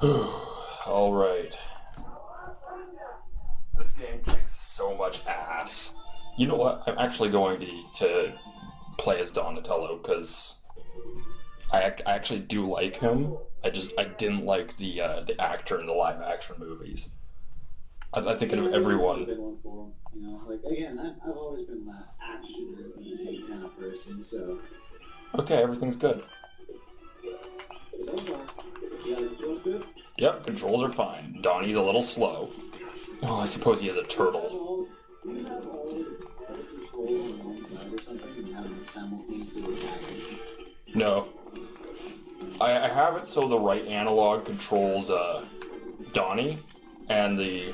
Alright. This game kicks so much ass. You know what? I'm actually going to play as Donatello, because I actually do like him. I didn't like the actor in the live action movies. I think of everyone. Good one for him, you know. Like again, I've always been that action kind of person, so. Okay, everything's good. So far, yeah, the controls good. Yep, controls are fine. Donnie's a little slow. Oh, I suppose he has a turtle. Do you have all the controls on one side or something, and have them simultaneously attacking? No. I have it so the right analog controls Donnie, and the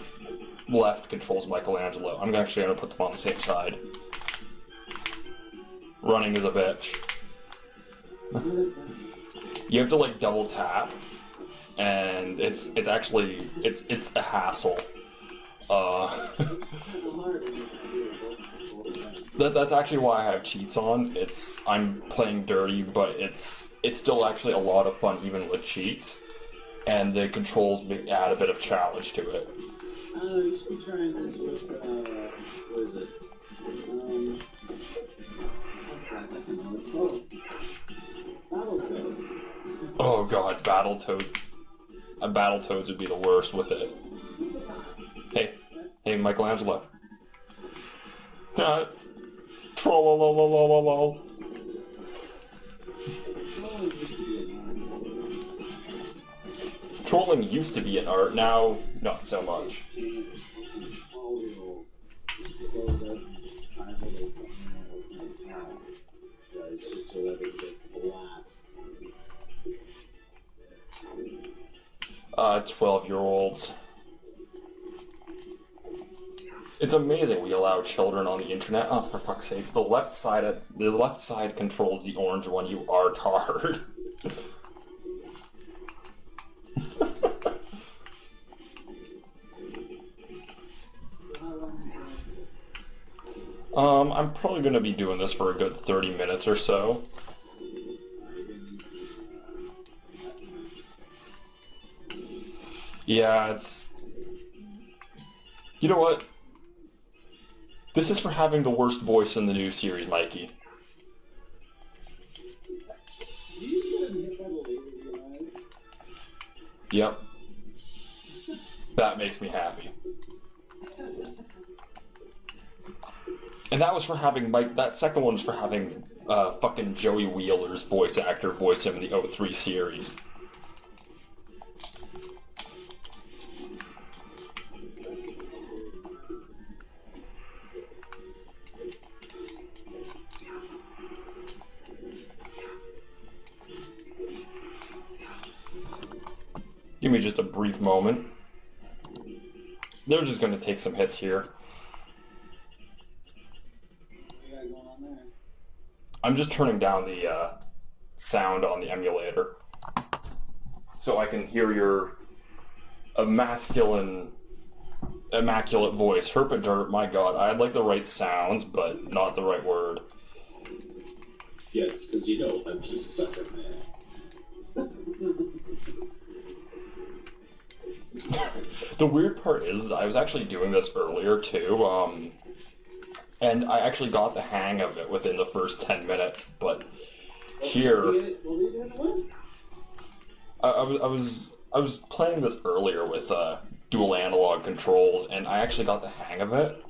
left controls Michelangelo. I'm actually going to put them on the same side. Running is a bitch. You have to like double tap, and it's actually a hassle. That's actually why I have cheats on. I'm playing dirty, but it's still actually a lot of fun even with cheats, and the controls add a bit of challenge to it. You should be trying this with, what is it? I don't know what it's called. Battletoads. Oh god, Battletoads would be the worst with it. Hey, Michelangelo. Trollololololol. Trolling used to be an art, now not so much. Just so that it blast. 12-year-olds. It's amazing we allow children on the internet. Oh, for fuck's sake! The left side controls the orange one. You are tard. I'm probably going to be doing this for a good 30 minutes or so. Yeah, You know what? This is for having the worst voice in the new series, Mikey. Yep. That makes me happy. And that was for having that second one was for having fucking Joey Wheeler's voice actor voice him in the '03 series. Give me just a brief moment. They're just going to take some hits here. I'm just turning down the sound on the emulator so I can hear your immaculate voice. Herpaderp, my god, I had like the right sounds, but not the right word. Yes, because you know I'm just such a man. The weird part is that I was actually doing this earlier too, and I actually got the hang of it within the first 10 minutes, but here... I was playing this earlier with dual analog controls, and I actually got the hang of it.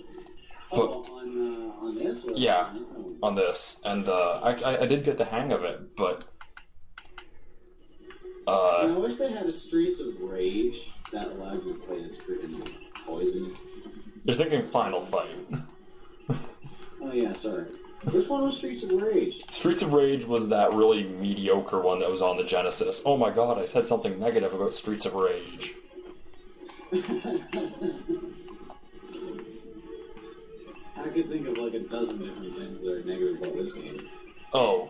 But, on this? Or yeah, on this, and I did get the hang of it, but... I wish they had a Streets of Rage that allowed you to play this freaking Poison. You're thinking Final Fight. Oh yeah, sorry. Which one was Streets of Rage? Streets of Rage was that really mediocre one that was on the Genesis. Oh my god, I said something negative about Streets of Rage. I could think of like a dozen different things that are negative about this game. Oh,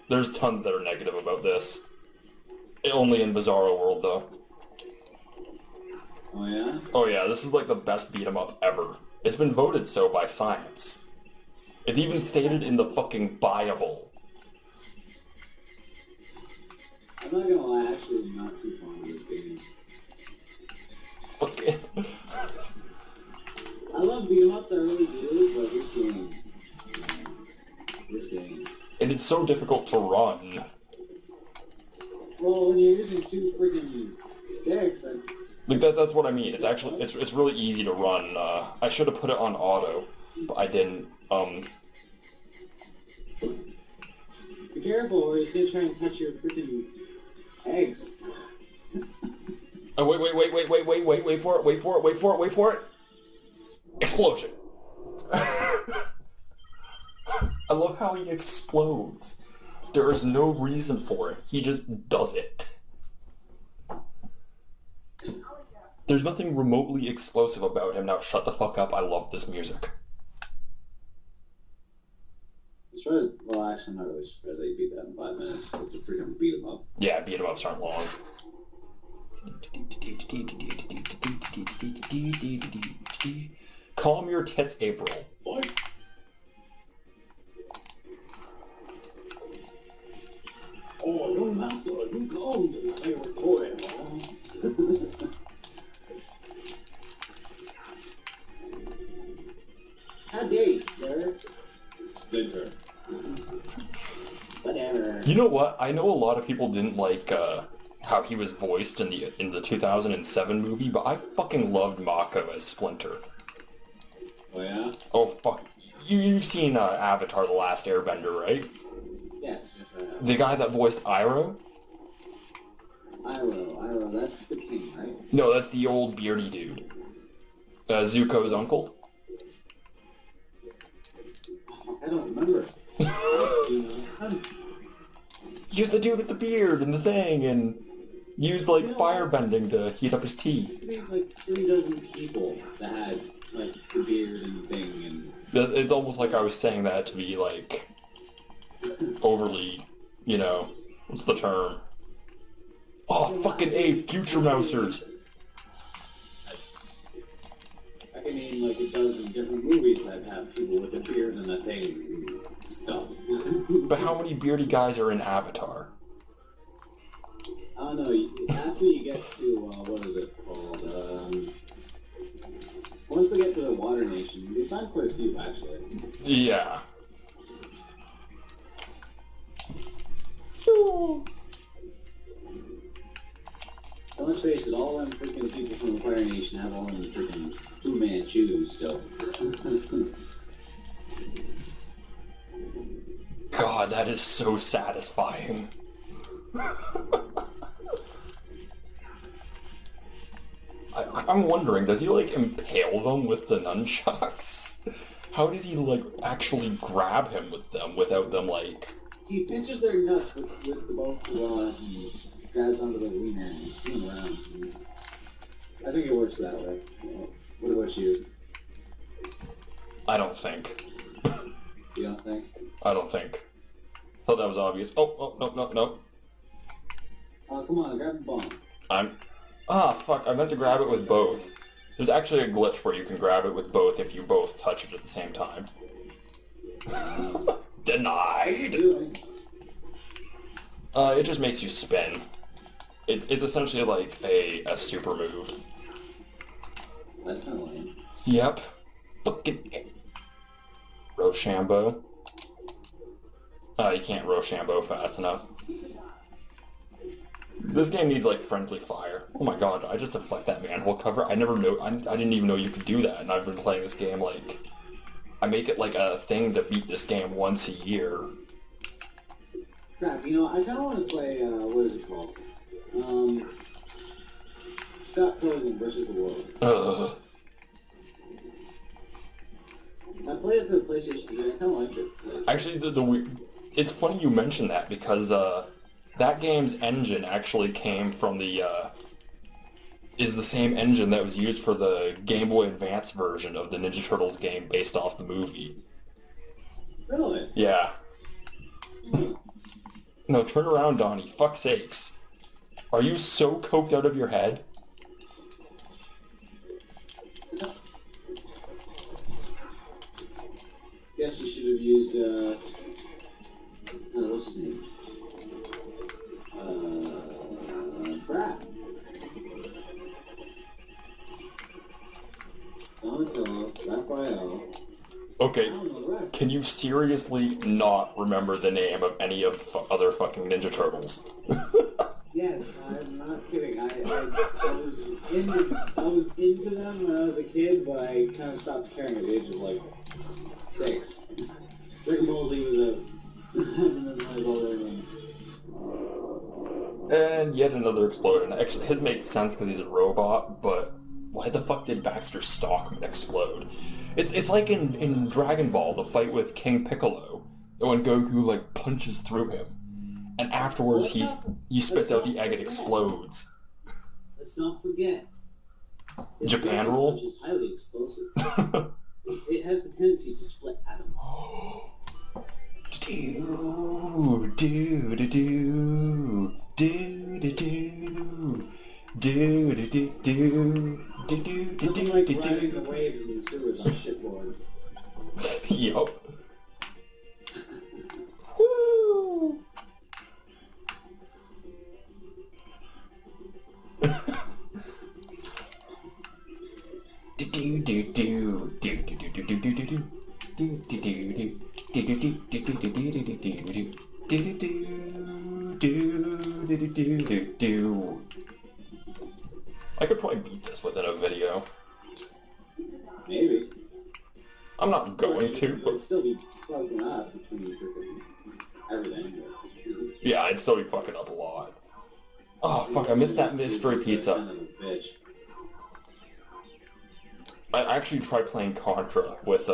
there's tons that are negative about this. Only in Bizarro World, though. Oh yeah? Oh yeah, this is like the best beat-em-up ever. It's been voted so by science. It's even stated in the fucking Bible. I'm not gonna lie, actually, I'm not too fond of this game. saying? I love beat-em-ups, I really do, but this game. And it's so difficult to run. Well, when you're using two freaking sticks, Like that's what I mean. It's actually it's really easy to run. I should have put it on auto, but I didn't. Be careful, or he's gonna try and touch your freaking eggs. Oh, wait for it. Explosion. I love how he explodes. There is no reason for it. He just does it. There's nothing remotely explosive about him. Now shut the fuck up. I love this music. Well, actually, I'm not really surprised that you beat that in 5 minutes. It's a freaking beat 'em up. Yeah, beat 'em ups aren't long. Calm your tits, April. What? Oh, no master, you calm me. I recorded. How dare you, sir? Splinter. Whatever. You know what? I know a lot of people didn't like how he was voiced in the 2007 movie, but I fucking loved Mako as Splinter. Oh yeah? Oh fuck. You've seen Avatar: The Last Airbender, right? Yes, I have. The guy that voiced Iroh? Iroh, that's the king, right? No, that's the old beardy dude. Zuko's uncle. I don't remember. He's the dude with the beard and the thing, and used like firebending to heat up his tea. I think like 3 dozen people that had like the beard and thing, and It's almost like I was saying that to be like overly, what's the term? Oh, fucking A, Future Mousers. I can name like a dozen different movies that have people with a beard and a thing and stuff. But how many beardy guys are in Avatar? I don't know. After you get to what is it called? Once they get to the Water Nation, you find quite a few actually. Yeah. And let's face it, all them freaking people from the Fire Nation have all them freaking Fu Manchus, so. God, that is so satisfying. I'm wondering, does he like impale them with the nunchucks? How does he like actually grab him with them without them like... He pinches their nuts with the both claws and grabs onto the wiener and swings around. I think it works that way. What about you? I don't think. You don't think? I don't think. Thought that was obvious. Oh, no. Oh, come on, grab the bomb. Fuck, I meant to grab it with both. There's actually a glitch where you can grab it with both if you both touch it at the same time. Denied! It just makes you spin. It's essentially like a super move. That's kind of lame. Yep. Fucking Rochambeau. You can't Rochambeau fast enough. This game needs like friendly fire. Oh my god, I just deflect that manhole cover. I didn't even know you could do that, and I've been playing this game like... I make it like a thing to beat this game once a year. Crap, I kind of want to play, what is it called? Scott Pilgrim versus the World. Ugh. I played it for the PlayStation 3, I kind of liked it. Actually, it's funny you mentioned that, because that game's engine actually came from is the same engine that was used for the Game Boy Advance version of the Ninja Turtles game based off the movie. Really? Yeah. No, turn around, Donnie. Fuck sakes. Are you so coked out of your head? Guess you should have used, what's his name? Crap. Okay, I don't know the rest. can you seriously not remember the name of any of the other fucking Ninja Turtles? Yes, I'm not kidding. I was into them when I was a kid, but I kind of stopped caring at the age of like 6. Dragon Ball Z was a was all there was. And yet another explosion. Actually, his makes sense because he's a robot, but why the fuck did Baxter's Stockman explode? It's like in Dragon Ball, the fight with King Piccolo, when Goku like punches through him, and afterwards he spits out the egg and explodes. Let's not forget. This Japan dragon rule? punch is highly explosive. It has the tendency to split atoms. Do do do do do do do do do do do do do Nothing like do riding the do. waves in the sewers on shitboards. Yup. Woo! Do do do do do do do do do do do do. I could probably beat this within a video. Maybe. I'm not going to, It'd but still be fucking up between freaking everything. yeah, I'd still be fucking up a lot. Oh fuck, I missed that mystery pizza. Kind of a bitch. I actually tried playing Contra with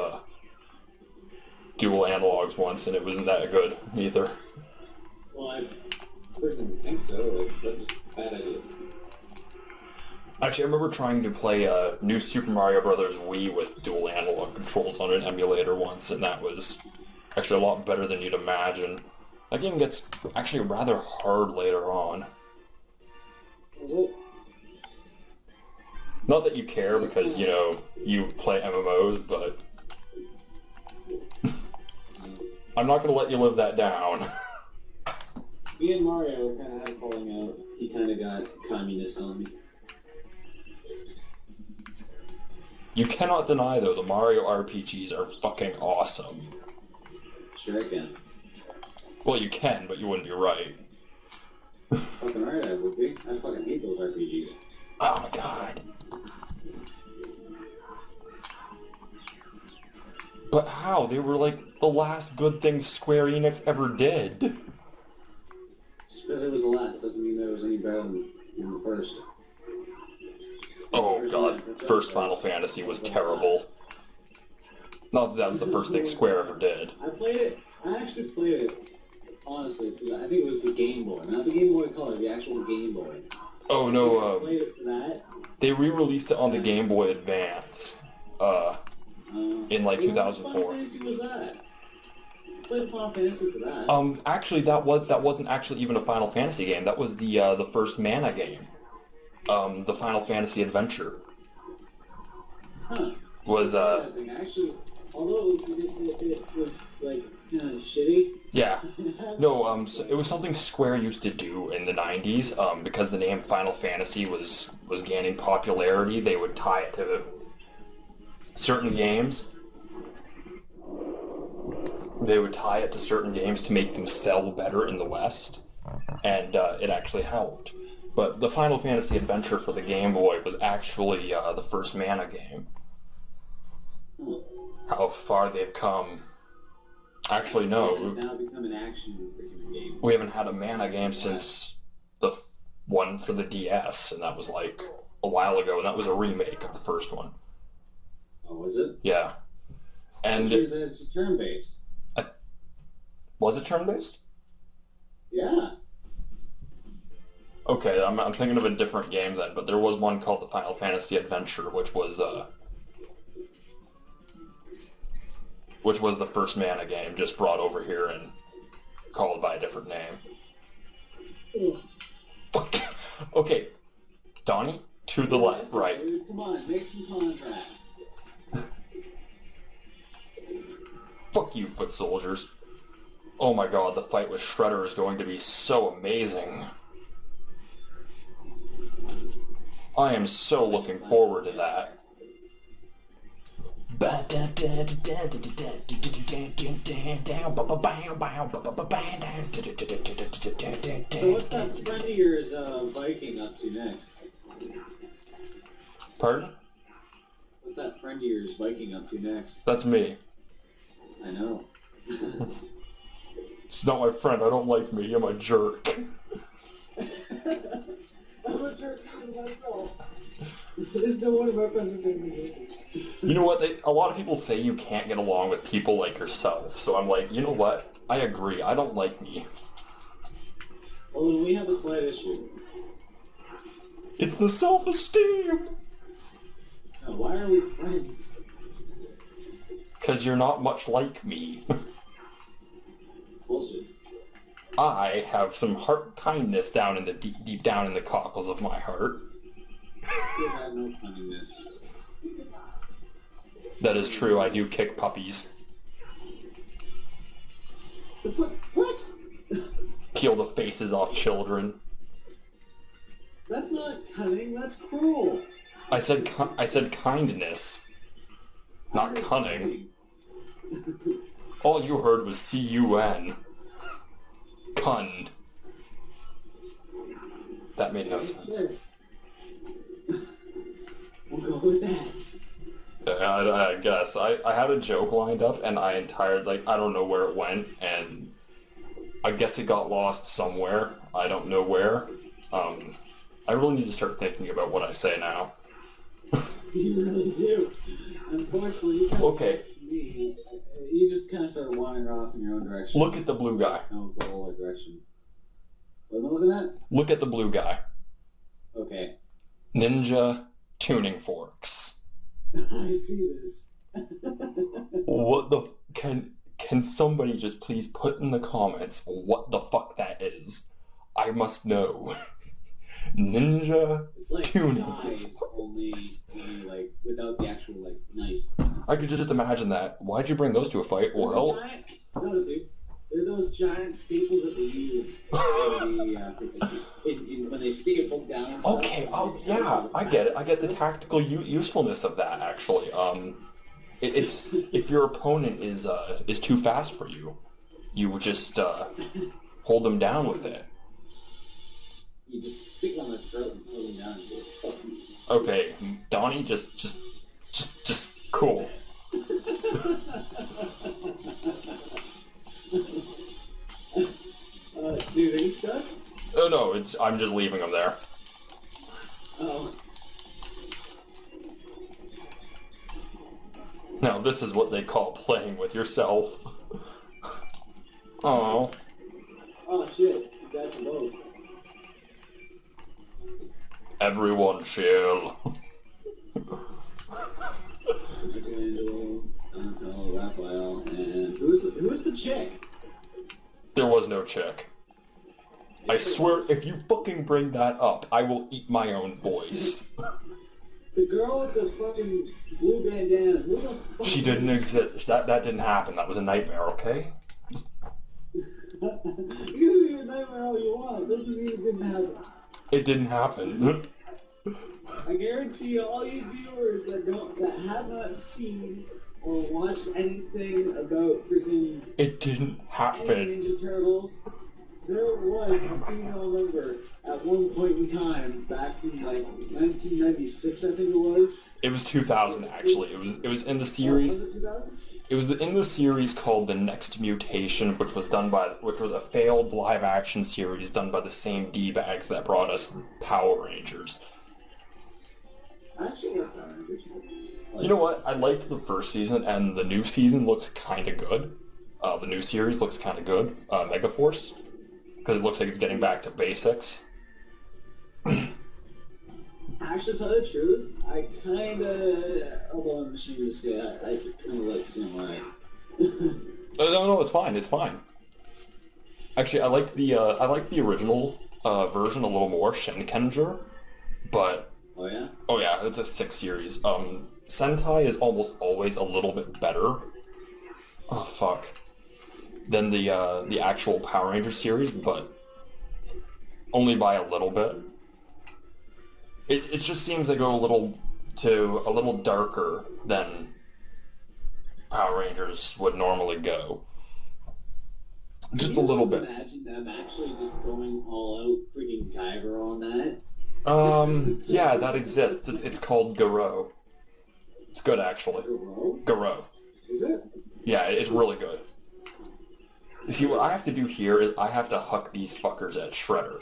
dual analogs once, and it wasn't that good either. Well, I personally think so. Like, that's just a bad idea. Actually, I remember trying to play New Super Mario Bros. Wii with dual analog controls on an emulator once, and that was actually a lot better than you'd imagine. That game gets actually rather hard later on. Is it? Not that you care, because, you know, you play MMOs, but I'm not going to let you live that down. Me and Mario kind of had a falling out. He kind of got communist on me. You cannot deny, though, the Mario RPGs are fucking awesome. Sure I can. Well, you can, but you wouldn't be right. Fucking right I would be. I fucking hate those RPGs. Oh my god. But how? They were like the last good thing Square Enix ever did. Just because it was the last doesn't mean that it was any better than the first. Oh god, first Final Fantasy was terrible. Not that that was the first thing Square ever did. I played it. I actually played it. Honestly, I think it was the Game Boy, not the Game Boy Color, the actual Game Boy. Oh I no, played it for that. they re-released it on the Game Boy Advance. In like What 2004. Final Fantasy was that? I played Final Fantasy for that. Actually, that wasn't actually even a Final Fantasy game. That was the first Mana game. The Final Fantasy Adventure. Huh. Was That thing actually, although it was like kind of shitty. yeah. No, so it was something Square used to do in the 90s, because the name Final Fantasy was gaining popularity. They would tie it to certain games. They would tie it to certain games to make them sell better in the West, and it actually helped. But the Final Fantasy Adventure for the Game Boy was actually the first Mana game. How far they've come. Actually, It no. has now become an action freaking game. We haven't had a Mana game since the one for the DS, and that was like a while ago, and that was a remake of the first one. Oh, was it? Yeah. And Which is that it's turn-based. was it turn-based? Yeah. Okay, I'm thinking of a different game then, but there was one called the Final Fantasy Adventure, which was the first Mana game, just brought over here and called by a different name. Fuck. Okay, Donnie, to the left, right. Dude, come on, make some contract. Fuck you, foot soldiers. Oh my god, the fight with Shredder is going to be so amazing. I am so looking forward to that. So what's that friend of yours, Viking, up to next? Pardon? What's that friend of yours, Viking, up to next? That's me. I know. It's not my friend. I don't like me. I'm a jerk. I'm a jerk to myself. There's no one of my friends who made me. You know what? A lot of people say you can't get along with people like yourself. So I'm like, you know what? I agree. I don't like me. Well, then we have a slight issue. It's the self-esteem. Now, why are we friends? Because you're not much like me. Bullshit. I have some heart kindness down in the deep down in the cockles of my heart. You have no funniness. That is true. I do kick puppies. What? Peel the faces off children. That's not cunning. That's cruel. I said kindness, not cunning. All you heard was C-U-N. Cun. That made no sense. Sure. We'll go with that. I guess. I had a joke lined up and I don't know where it went, and I guess it got lost somewhere. I don't know where. I really need to start thinking about what I say now. You really do. Unfortunately, you kind of texted me. You just kind of started wandering off in your own direction. Look at the blue guy. No goal or direction. What am I looking at? Look at the blue guy. Okay. Ninja tuning forks. I see this. What the... Can somebody just please put in the comments what the fuck that is? I must know. Ninja it's like tuning size, only like without the actual like knife. I could just imagine that. Why'd you bring those to a fight? Well, No, dude. They're those giant staples that they use when they stick a book down. And stuff. okay. Oh yeah, I get it. I get the tactical usefulness of that. Actually, it's if your opponent is too fast for you, you just hold them down with it. You just stick on their throat and pull them down. Okay, Donnie, just cool. Dude, are you stuck? Oh no, I'm just leaving them there. Oh. Now this is what they call playing with yourself. Oh. Oh shit! You got them both. Everyone chill. Raphael, and who's the chick? There was no chick. I swear, if you fucking bring that up, I will eat my own voice. The girl with the fucking blue bandana. Who the fuck She didn't exist. That didn't happen. That was a nightmare, okay? You can be a nightmare all you want. This doesn't mean it didn't happen. It didn't happen. I guarantee you, all you viewers that have not seen or watched anything about freaking It didn't happen. Ninja Turtles, there was a female member at one point in time back in like 1996, I think it was. It was 2000 actually. It was in the series. Was it 2000? It was in the series called The Next Mutation, which was a failed live-action series done by the same D-bags that brought us Power Rangers. I actually like Power Rangers. You know what? I liked the first season, and the new season looks kind of good. The new series looks kind of good. Megaforce, because it looks like it's getting back to basics. Actually, to tell the truth, I kind of, although I'm ashamed to say, I kind of like Samurai. No, it's fine. It's fine. Actually, I liked the original version a little more, Shinkenger, but Oh yeah? oh yeah, it's a 6 series. Sentai is almost always a little bit better. Oh fuck. Than the actual Power Rangers series, but only by a little bit. It just seems they go a little darker than Power Rangers would normally go. Just Can a little you bit. imagine them actually just going all out freaking Guyver on that? Yeah, that exists. It's called Garou. It's good, actually. Garou? Garou. Is it? Yeah, it's really good. You see, what I have to do here is I have to huck these fuckers at Shredder.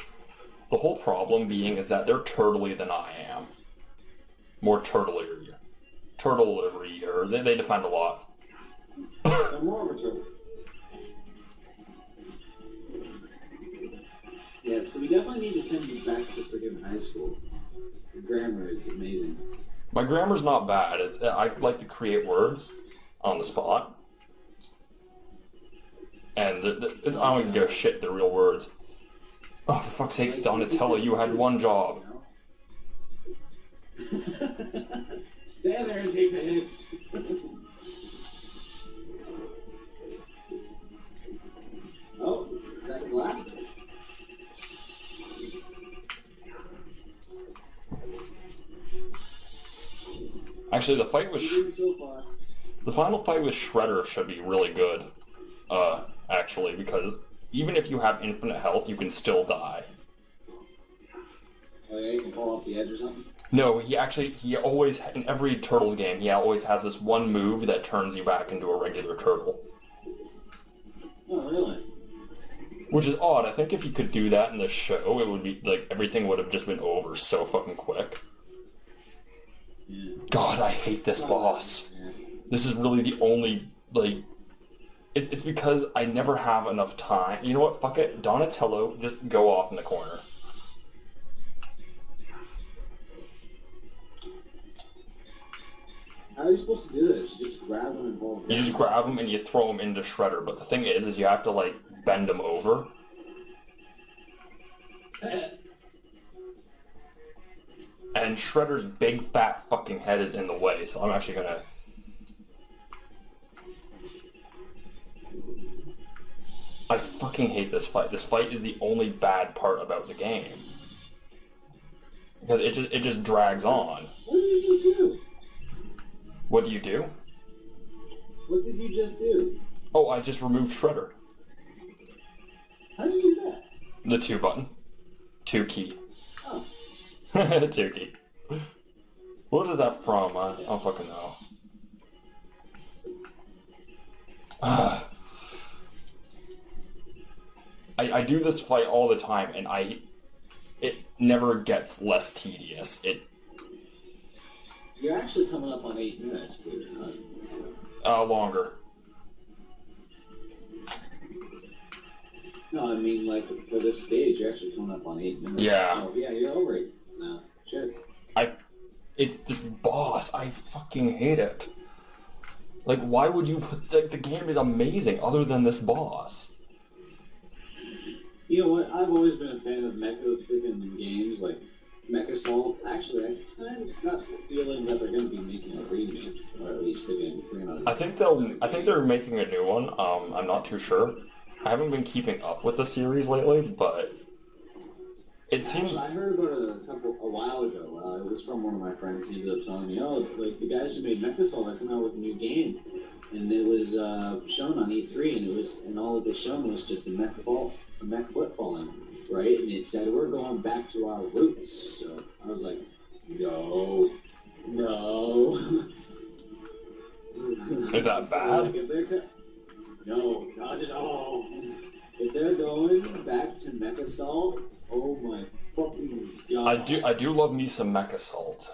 The whole problem being is that they're turtly than I am. More turtlier. Turtlier. They defend a lot. They're more of a turtle. Yeah, so we definitely need to send you back to freaking high school. Your grammar is amazing. My grammar's not bad. I like to create words on the spot. And I don't even give a shit, they're real words. Oh, for fuck's sakes, Donatello, you had one job. Stand there and take the hits. Oh, is that the blast? Actually, the fight was... So far. The final fight with Shredder should be really good. Actually, because even if you have infinite health, you can still die. Oh yeah, you can fall off the edge or something? No, he always, in every Turtles game, he always has this one move that turns you back into a regular turtle. Oh, really? Which is odd. I think if you could do that in the show, it would be, like, everything would have just been over so fucking quick. Yeah. God, I hate this boss. Yeah. This is really the only, like... It's because I never have enough time. You know what? Fuck it. Donatello, just go off in the corner. How are you supposed to do this? You just grab them and hold them. You just grab them and you throw them into Shredder. But the thing is you have to, like, bend them over. And Shredder's big, fat fucking head is in the way, so I'm actually gonna... I fucking hate this fight. This fight is the only bad part about the game. Because it just drags on. What did you just do? What do you do? What did you just do? Oh, I just removed Shredder. How did you do that? The 2 button. 2 key. Oh. 2 key. What is that from? I don't fucking know. I do this fight all the time, and it never gets less tedious. You're actually coming up on 8 minutes, believe it or not. Longer. No, I mean, like, for this stage, you're actually coming up on 8 minutes. Yeah. Oh, yeah, you're over 8 minutes now. Shit. It's this boss. I fucking hate it. Like, why would you put... The game is amazing other than this boss. You know what? I've always been a fan of mecha freaking games like Mecha Assault. Actually, I'm not feeling that they're going to be making a remake, or at least they're going to bring out. I think they're making a new one. I'm not too sure. I haven't been keeping up with the series lately, but it seems... I heard about it a while ago. It was from one of my friends. He ended up telling me, oh, like the guys who made Mecha Assault are coming out with a new game, and it was shown on E3, and all it was shown was just the mech foot falling, right? And it said we're going back to our roots. So I was like, no. Is that bad? Like no, not at all. If they're going back to Mecha Assault, oh my fucking god! I do love me some Mecha Assault.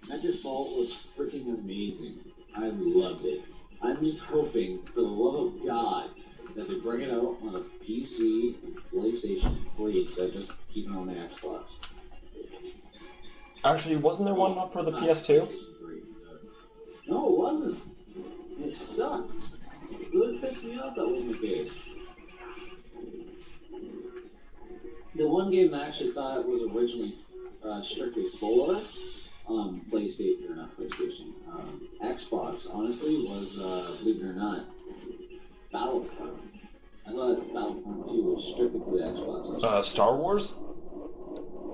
Mecha Assault was freaking amazing. I loved it. I'm just hoping, for the love of God, that they bring it out on a PC and PlayStation 3 instead of just keeping it on the Xbox. Actually, wasn't there one up for the PS2? No, it wasn't. It sucked. It really pissed me off that wasn't the case. The one game I actually thought was originally strictly for PlayStation, or not PlayStation, Xbox, honestly, was, believe it or not, Battlefront. I thought Battlefront 2 was strictly for the Xbox. Star Wars?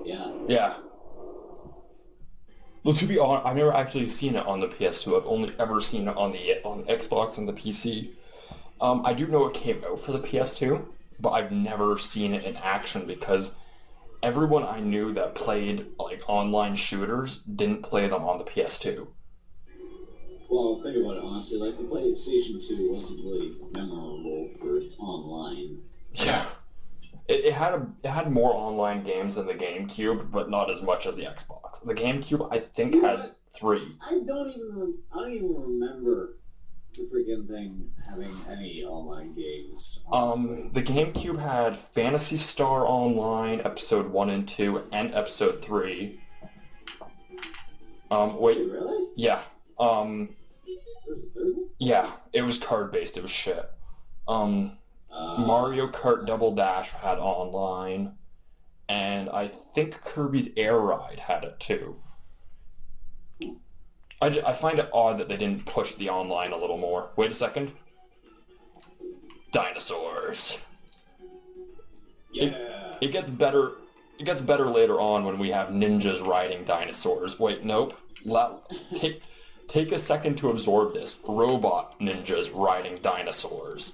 Yeah. Yeah. Well, to be honest, I've never actually seen it on the PS2. I've only ever seen it on the Xbox and the PC. I do know it came out for the PS2, but I've never seen it in action because everyone I knew that played like online shooters didn't play them on the PS2. Well, think about it honestly. Like the PlayStation 2 wasn't really memorable for its online. Yeah. It had more online games than the GameCube, but not as much as the Xbox. The GameCube, I think, had 3. I don't even remember the freaking thing having any online games. Honestly. The GameCube had Phantasy Star Online, Episode 1 and 2, and Episode 3. Wait. Really? Yeah. There's a third one? Yeah, it was card-based. It was shit. Mario Kart Double Dash had online, and I think Kirby's Air Ride had it too. I find it odd that they didn't push the online a little more. Wait a second. Dinosaurs. Yeah. It gets better. It gets better later on when we have ninjas riding dinosaurs. Wait, nope. Take a second to absorb this. Robot ninjas riding dinosaurs.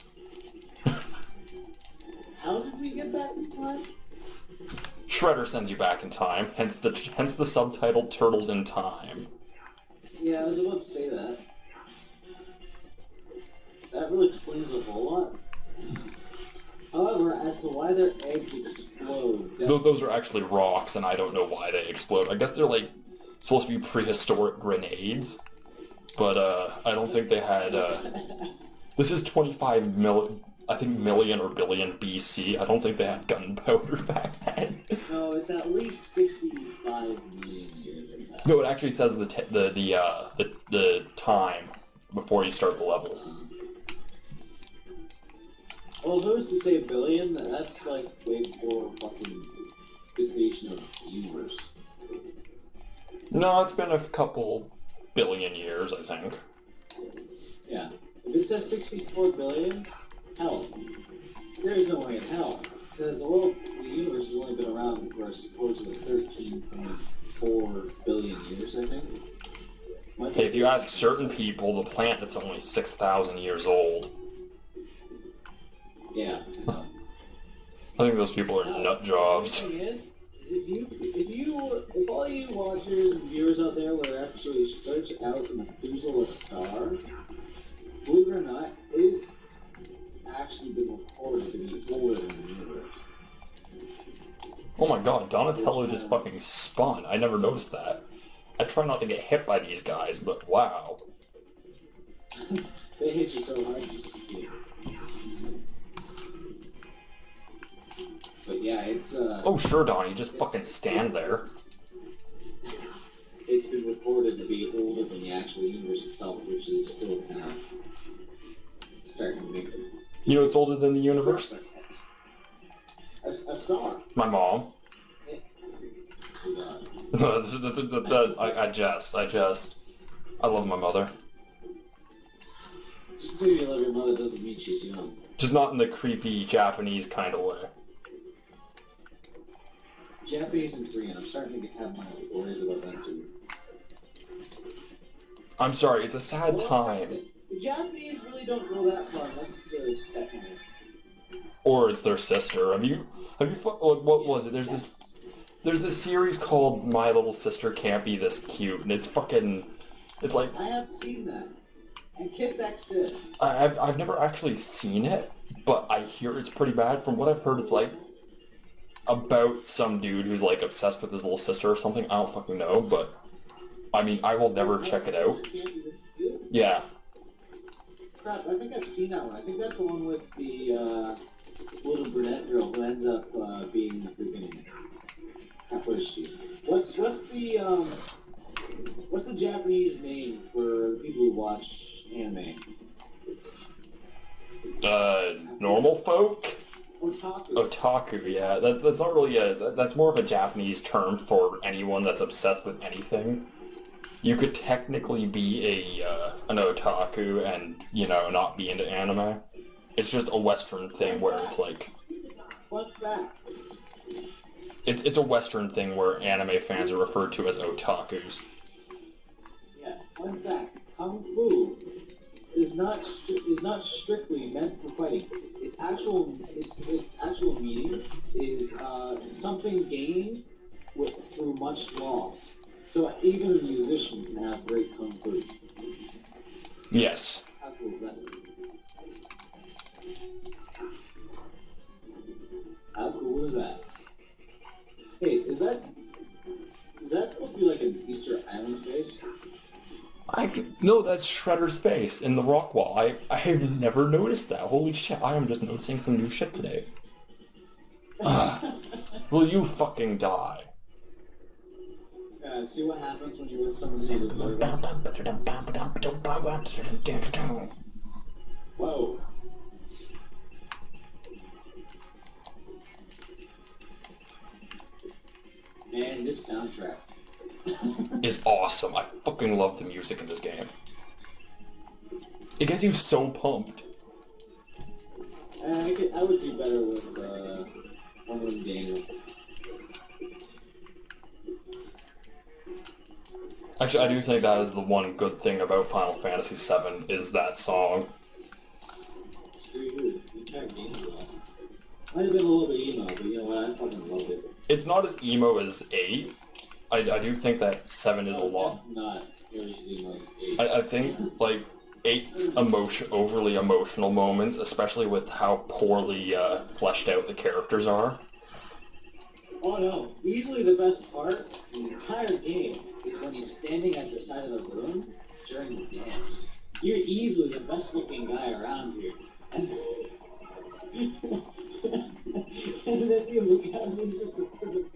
How did we get back in time? Shredder sends you back in time, hence the subtitle Turtles in Time. Yeah, I was about to say that. That really explains a whole lot. However, as to why their eggs explode... Those are actually rocks, and I don't know why they explode. I guess they're, like, supposed to be prehistoric grenades, but, I don't think they had, This is 25 million or billion BC. I don't think they had gunpowder back then. No, it's at least 65 million years. No, it actually says the time before you start the level. Well, if I was to say a billion, that's like way before fucking the creation of the universe. No, it's been a couple billion years, I think. Yeah. If it says 64 billion, hell, there is no way in hell. Because the universe has only been around for supposedly 13.4 billion years, I think. Hey, if you ask certain people, the planet's only 6,000 years old. Yeah. I think those people are nut jobs. The thing is if all you watchers and viewers out there were to actually search out Methuselah star, believe it or not, it is actually been reported to be older than the universe. Oh my god, Donatello just fucking spun. I never noticed that. I try not to get hit by these guys, but wow. They hit you so hard you skid. But yeah, it's Oh sure, Donnie, just fucking stand there. It's been reported to be older than the actual universe itself, which is still kind of starting to make it. You know what's older than the universe? A star. My mom. God. I jest. I love my mother. Just because you love your mother doesn't mean she's young. Just not in the creepy Japanese kind of way. Japanese and Korean, I'm starting to have my worries about that too. I'm sorry, it's a sad time. The Japanese really don't go that far unless it's their stepmother. Or it's their sister. What was it? There's this series called My Little Sister Can't Be This Cute, and it's like... I have seen that. And Kiss Exist. I've never actually seen it, but I hear it's pretty bad. From what I've heard, it's like about some dude who's like obsessed with his little sister or something. I don't fucking know, but I mean, I will never check it out. Yeah. Crap, I think I've seen that one. I think that's the one with the little brunette girl who ends up being freaking... What is she? What's the Japanese name for people who watch anime? Normal folk? Otaku. Otaku, yeah. That's not really that's more of a Japanese term for anyone that's obsessed with anything. You could technically be an otaku and, you know, not be into anime. It's just a Western thing where it's like... Fun fact. It's a Western thing where anime fans are referred to as otakus. Fun fact: Kung Fu is not strictly meant for fighting. Its actual meaning is something gained through much loss. So even a musician can have great Kung Fu. Yes. How cool is that? How cool is that? Hey, is that supposed to be like an Easter Island face? No, that's Shredder's face in the rock wall. I have never noticed that. Holy shit, I am just noticing some new shit today. Will you fucking die? See what happens when you're with someone who's Whoa. Man, this soundtrack is awesome. I fucking love the music in this game. It gets you so pumped. I would do better with Unwin Daniel. Actually, I do think that is the one good thing about Final Fantasy VII is that song. Screw you. The entire game is awesome. Might have been a little bit emo, but you know what? I fucking loved it. It's not as emo as 8. I do think that 7 is a lot. Not nearly as emo as 8. I think, like, 8's overly emotional moments, especially with how poorly fleshed out the characters are. Oh no, easily the best part in the entire game is when he's standing at the side of the room during the dance. You're easily the best looking guy around here. And, and then you look at him and just the perfect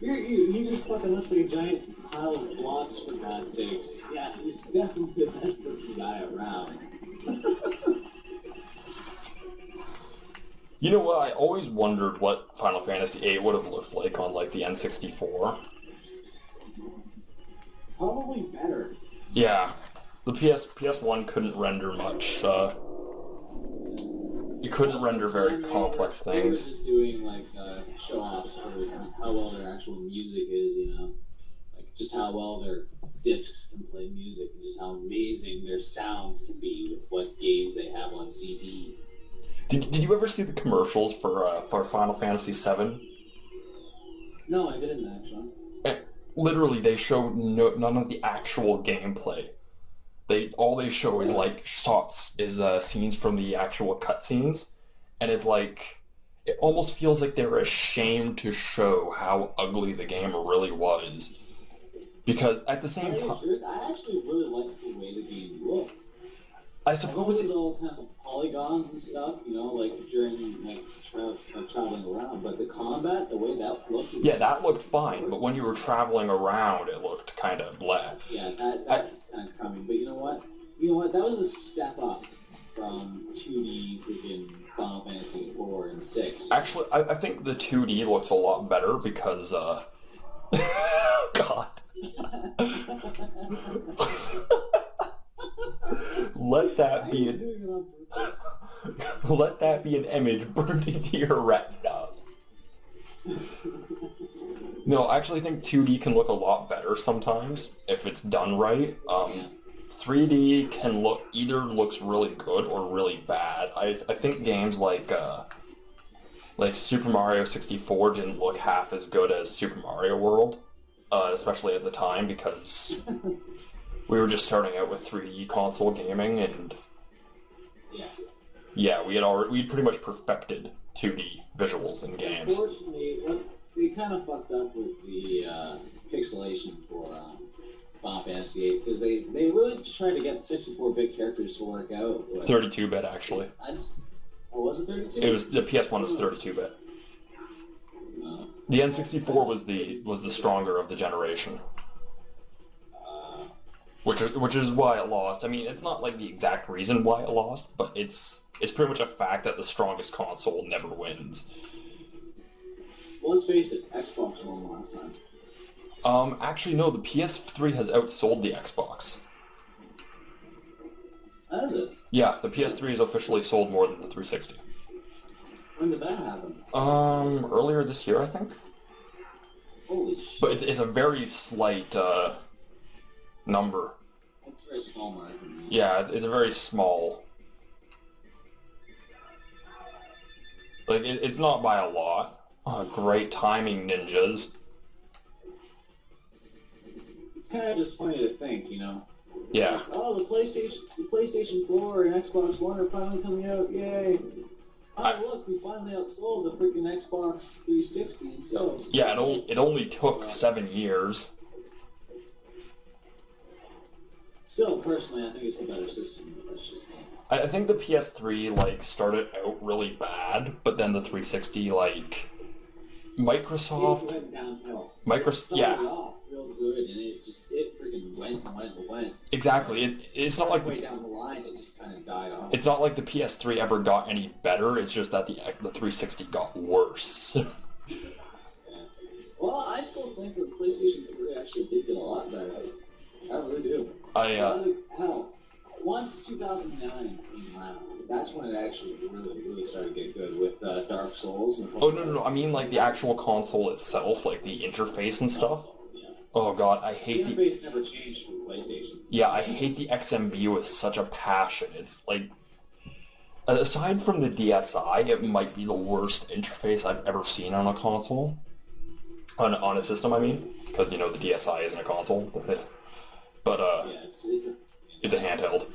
you just fucking looks like a giant pile of blocks, for God's sakes. Yeah, he's definitely the best looking guy around. You know what? I always wondered what Final Fantasy VIII would have looked like on, like, the N64. Probably better. Yeah. The PS1 couldn't render much, it couldn't render very complex things. They were just doing, like, show-offs for how well their actual music is, you know? Like, just how well their discs can play music, and just how amazing their sounds can be with what games they have on CD. Did you ever see the commercials for Final Fantasy VII? No, I didn't actually. Literally, they show none of the actual gameplay. All they show is like shots, scenes from the actual cutscenes, and it's like it almost feels like they're ashamed to show how ugly the game really was. Because at the same time, I actually really liked the way the game looked. I suppose it was all kind of polygons and stuff, you know, like during like traveling around. But the combat, the way that looked, yeah, that looked fine. But when you were traveling around, it looked kind of bleh. Yeah, that was kind of crummy. But you know what? That was a step up from 2D freaking Final Fantasy 4 and 6. Actually, I think the 2D looks a lot better because God. Let that be an image burned into your retina. No, I actually think 2D can look a lot better sometimes if it's done right. 3D can looks really good or really bad. I think games like Super Mario 64 didn't look half as good as Super Mario World, especially at the time because we were just starting out with 3D console gaming, and we'd pretty much perfected 2D visuals in games. Unfortunately, they kind of fucked up with the pixelation for Final Fantasy VIII because they really tried to get 64-bit characters to work out. 32-bit actually. Was it 32? It was the PS1 was 32-bit. The N64 was the stronger of the generation. Which is why it lost. I mean, it's not like the exact reason why it lost, but it's pretty much a fact that the strongest console never wins. Well, let's face it, Xbox won last time. Actually, no, the PS3 has outsold the Xbox. Has it? Yeah, the PS3 has officially sold more than the 360. When did that happen? Earlier this year, I think. Holy shit. But it's a very slight number. That's a very small mark. Yeah, it's a very small. Like, it's not by a lot. Oh, great timing, ninjas. It's kind of just funny to think, you know? Yeah. Like, oh, the PlayStation 4 and Xbox One are finally coming out, yay! Oh, look, we finally outsold the freaking Xbox 360 in sales. Yeah, it only took 7 years. Still, personally, I think it's a better system. That's just me. I think the PS3, like, started out really bad, but then the 360, like, Microsoft... It went downhill. Microsoft, yeah. It started off real good, and it freaking went. Exactly. It's not like... Way down the line, it just kind of died off. It's not like the PS3 ever got any better, it's just that the 360 got worse. Yeah. Well, I still think the PlayStation 3 actually did get a lot better. I really do. Hell, once 2009 came out, that's when it actually really started to get good with Dark Souls and... Oh, no, I mean, like, the actual console itself, like, the interface and stuff. Yeah. Oh, God, I hate the... interface never changed for PlayStation. Yeah, I hate the XMB with such a passion. It's, like... Aside from the DSi, it might be the worst interface I've ever seen on a console. On a system, I mean. Because, you know, the DSi isn't a console. But, yeah, it's a handheld.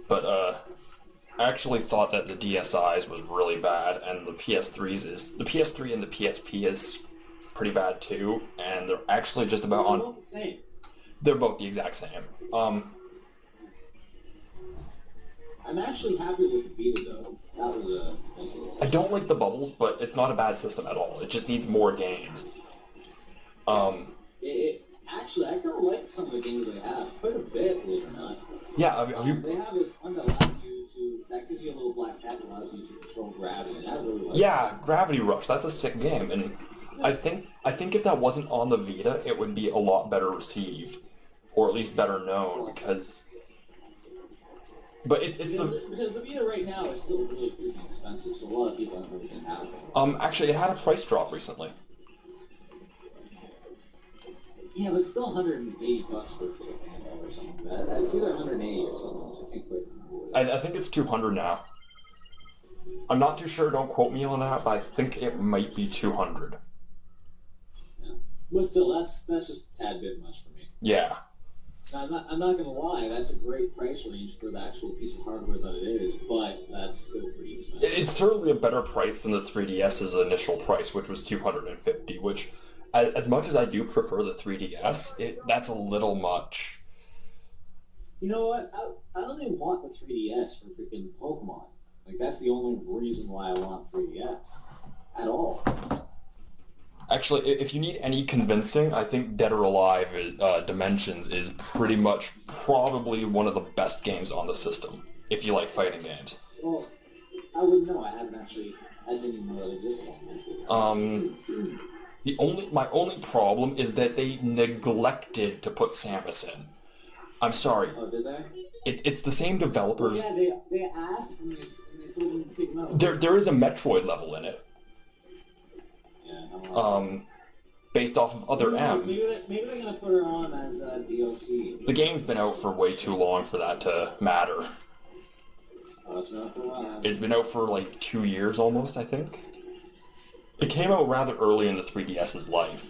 But, I actually thought that the DSi's was really bad, and the PS3 and the PSP is pretty bad too, and they're actually just about on... They're both the same. They're both the exact same. I'm actually happy with the Vita, though. That was a nice little... I don't like the bubbles, but it's not a bad system at all. It just needs more games. Actually, I kind of like some of the games they have. Quite a bit, believe it or not. Yeah, They have this one that allows you to... That gives you a little black cat that allows you to control gravity, and I really like Yeah, Gravity Rush. That's a sick game, and I think if that wasn't on the Vita, it would be a lot better received, or at least better known, because... But because the Vita right now is still really freaking expensive, so a lot of people don't really have it. Actually, it had a price drop recently. Yeah, but it's still $180 for a handheld or something like that. It's either 180 or something, so I can't quite remember. I think it's 200 now. I'm not too sure, don't quote me on that, but I think it might be 200. Yeah. But still, that's just a tad bit much for me. Yeah. I'm not gonna lie, that's a great price range for the actual piece of hardware that it is, but that's still pretty expensive. It's certainly a better price than the 3DS's initial price, which was $250, which, as much as I do prefer the 3DS, that's a little much. You know what? I only want the 3DS for freaking Pokemon. Like, that's the only reason why I want 3DS. At all. Actually, if you need any convincing, I think Dead or Alive Dimensions is pretty much probably one of the best games on the system, if you like fighting games. Well, I wouldn't know. I didn't even know that existed. My only problem is that they neglected to put Samus in. I'm sorry. Oh, did they? It's the same developers. Well, yeah, they asked and they told them to take them out. There is a Metroid level in it. Yeah, based off of other M. Maybe they're gonna put her on as DLC. The game's been out for way too long for that to matter. Oh, it's been out for a while. It's been out for like 2 years almost, I think. It came out rather early in the 3DS's life.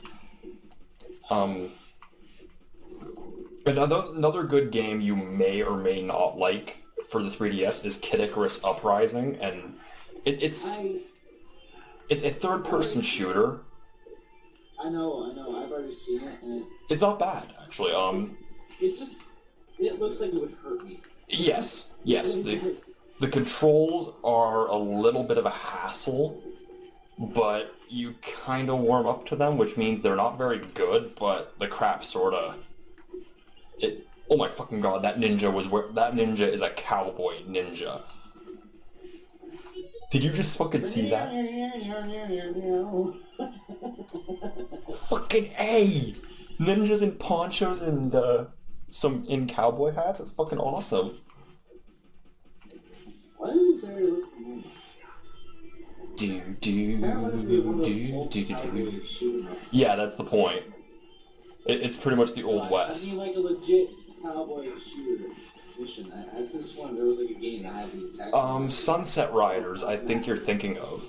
Another good game you may or may not like for the 3DS is Kid Icarus Uprising, and it's a third-person shooter. I know. I've already seen it, and it's not bad, actually. It looks like it would hurt me. Yes. The controls are a little bit of a hassle, but you kind of warm up to them, which means they're not very good, but the crap sorta... Oh my fucking god, that ninja is a cowboy ninja. Did you just fucking see that? Fucking A! Ninjas in ponchos and some in cowboy hats? That's fucking awesome. Why does this area look familiar? Do, Apparently, it'd be one of those do, old do, do, do. cowboy shooting ups. Yeah, that's the point. It's pretty much the Old West. I mean, like a legit cowboy shooter mission. I could have sworn there was like a game that had the exact same. Sunset Riders, I think you're thinking of.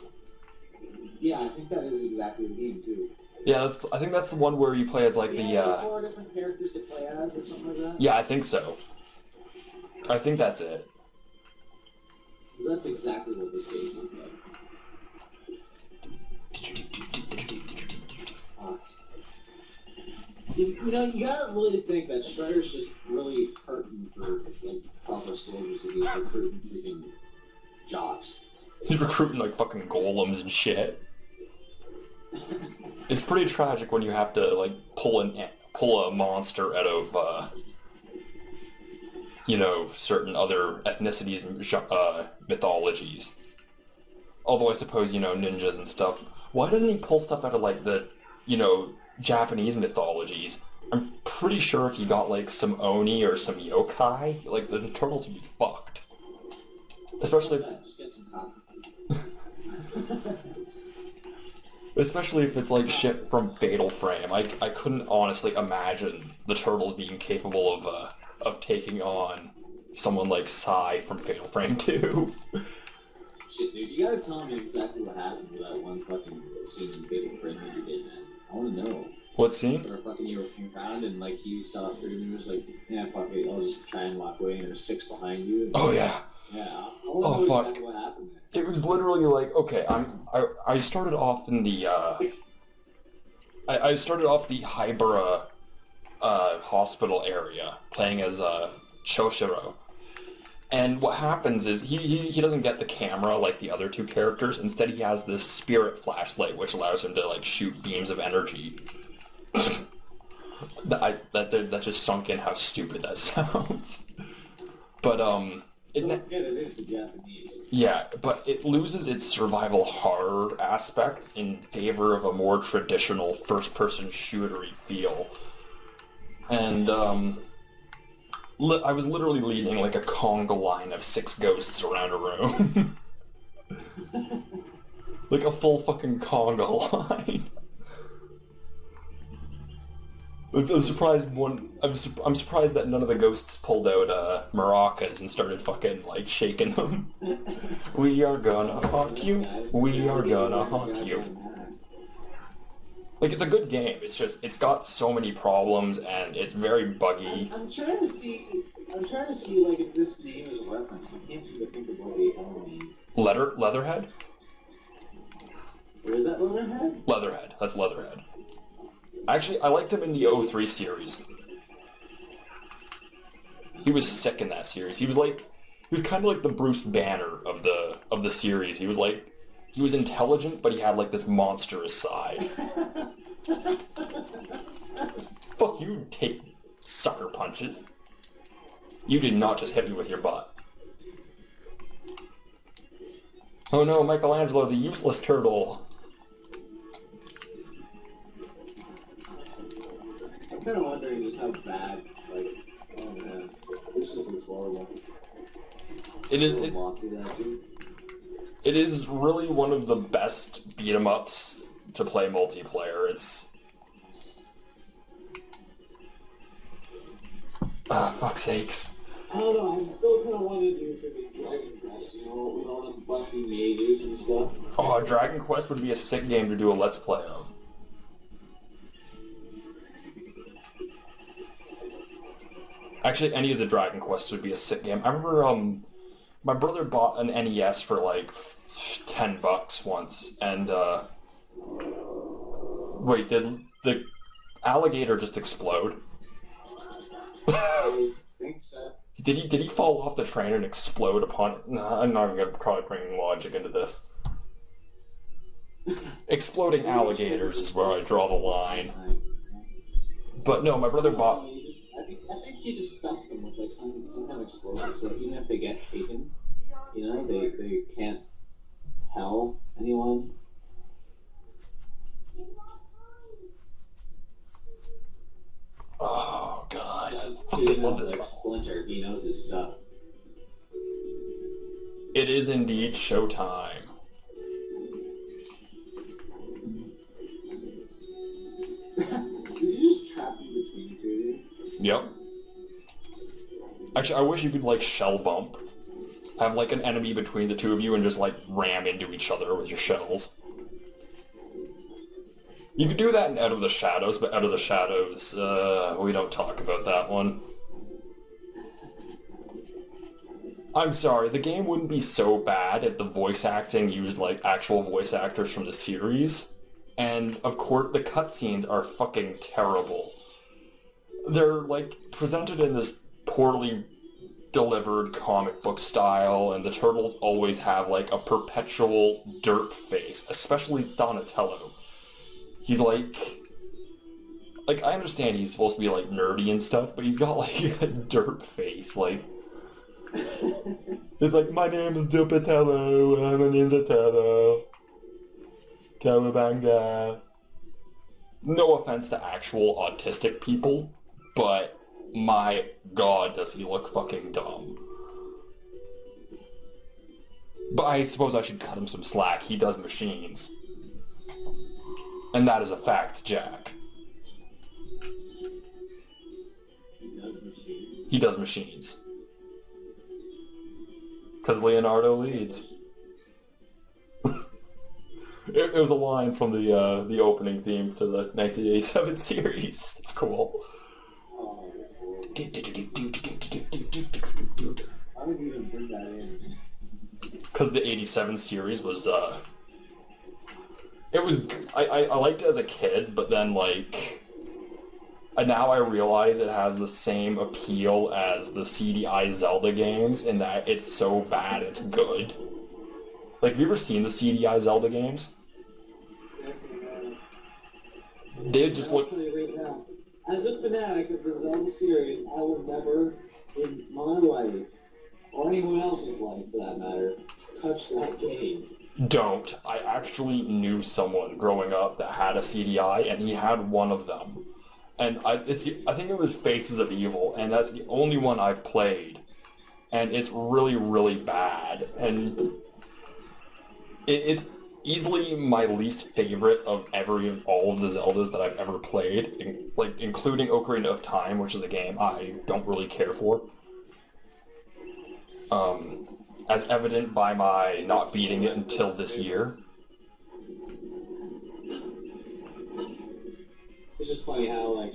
Yeah, I think that is exactly the game too. Yeah, I think that's the one where you play as like Yeah, 4 different characters to play as or something like that. Yeah, I think so. I think that's it. 'Cause that's exactly what this game's like. You know, you gotta really think that Shredder's just really hurting for like proper soldiers if he's recruiting freaking jocks. He's recruiting like fucking golems and shit. It's pretty tragic when you have to like pull a monster out of you know, certain other ethnicities and mythologies. Although I suppose, you know, ninjas and stuff. Why doesn't he pull stuff out of like the, you know, Japanese mythologies? I'm pretty sure if you got like some Oni or some yokai, like the turtles would be fucked. Especially Just get some cotton. Especially if it's like shit from Fatal Frame. I couldn't honestly imagine the turtles being capable of taking on someone like Sai from Fatal Frame 2. Shit, dude, you gotta tell me exactly what happened with that one fucking scene in Fatal Frame that you did, man. I wanna know. What scene? Where fucking you were around and like you saw 30 minutes like, yeah, fuck it, I'll just try and walk away and there's 6 behind you. Oh yeah. Yeah, I wanna know exactly what happened there. It was literally like, okay, I started off in the I started off the Hybera hospital area playing as Shoshiro. And what happens is he doesn't get the camera like the other 2 characters. Instead, he has this spirit flashlight, which allows him to like shoot beams of energy. that just sunk in how stupid that sounds. But It is the Japanese. yeah, but it loses its survival horror aspect in favor of a more traditional first-person shootery feel. And I was literally leading like a conga line of 6 ghosts around a room. Like a full fucking conga line. I'm surprised I'm surprised that none of the ghosts pulled out maracas and started fucking like shaking them. We are gonna haunt you. We are gonna haunt you. Like, it's a good game. It's just, it's got so many problems and it's very buggy. I'm trying to see like if this name is a reference. I can't seem to think of what the L means. Leatherhead? Or is that Leatherhead? Leatherhead. That's Leatherhead. Actually, I liked him in the 03 series. He was sick in that series. He was kind of like the Bruce Banner of the series. He was intelligent, but he had like this monstrous side. Fuck you, take sucker punches. You did not just hit me with your butt. Oh no, Michelangelo, the useless turtle. I'm kind of wondering just how bad, like, oh man, this just looks horrible. It is really one of the best beat-em-ups to play multiplayer. It's... fuck's sakes. I don't know, I'm still kind of wanting to do freaking Dragon Quest, you know, with all the busting mages and stuff. Oh, Dragon Quest would be a sick game to do a Let's Play of. Actually, any of the Dragon Quests would be a sick game. I remember, my brother bought an NES for like $10 once, and wait, did the alligator just explode? I think so. Did he fall off the train and explode upon it? No, I'm not even gonna try bringing logic into this. Exploding alligators is where I draw the line. But no, my brother bought... I think he just stuffs them with like some kind of explosive, so even if they get taken, you know, they can't tell anyone. Oh god, I He love this. like Splinter, he knows his stuff. It is indeed showtime. Actually, I wish you could, like, shell bump. Have, like, an enemy between the two of you and just, like, ram into each other with your shells. You could do that in Out of the Shadows, but Out of the Shadows, we don't talk about that one. I'm sorry, the game wouldn't be so bad if the voice acting used, like, actual voice actors from the series. And, of course, the cutscenes are fucking terrible. They're, like, presented in this poorly delivered comic book style, and the turtles always have, like, a perpetual derp face, especially Donatello. He's like, I understand he's supposed to be, like, nerdy and stuff, but he's got, like, a derp face, like... It's like, my name is Donatello, I'm a Ninja Turtle. Cowabunga. No offense to actual autistic people, but my god does he look fucking dumb. But I suppose I should cut him some slack, he does machines. And that is a fact, Jack. He does machines. Because Leonardo leads. It was a line from the opening theme to the 1987 series. It's cool. Oh, that's cool. Why would you even bring that in? Because the 87 series was, it was, I liked it as a kid, but then, like, and now I realize it has the same appeal as the CDI Zelda games in that it's so bad it's good. Like, have you ever seen the CDI Zelda games? Yes, They just look... Right now, as a fanatic of the Zelda series, I would never, in my life, or anyone else's life for that matter, touch that game. Don't. I actually knew someone growing up that had a CDI, and he had one of them. And I think it was Faces of Evil, and that's the only one I've played. And it's really, really bad. And it's easily my least favorite of all of the Zeldas that I've ever played, including Ocarina of Time, which is a game I don't really care for. As evident by my not beating it until this year. It's just funny how, like,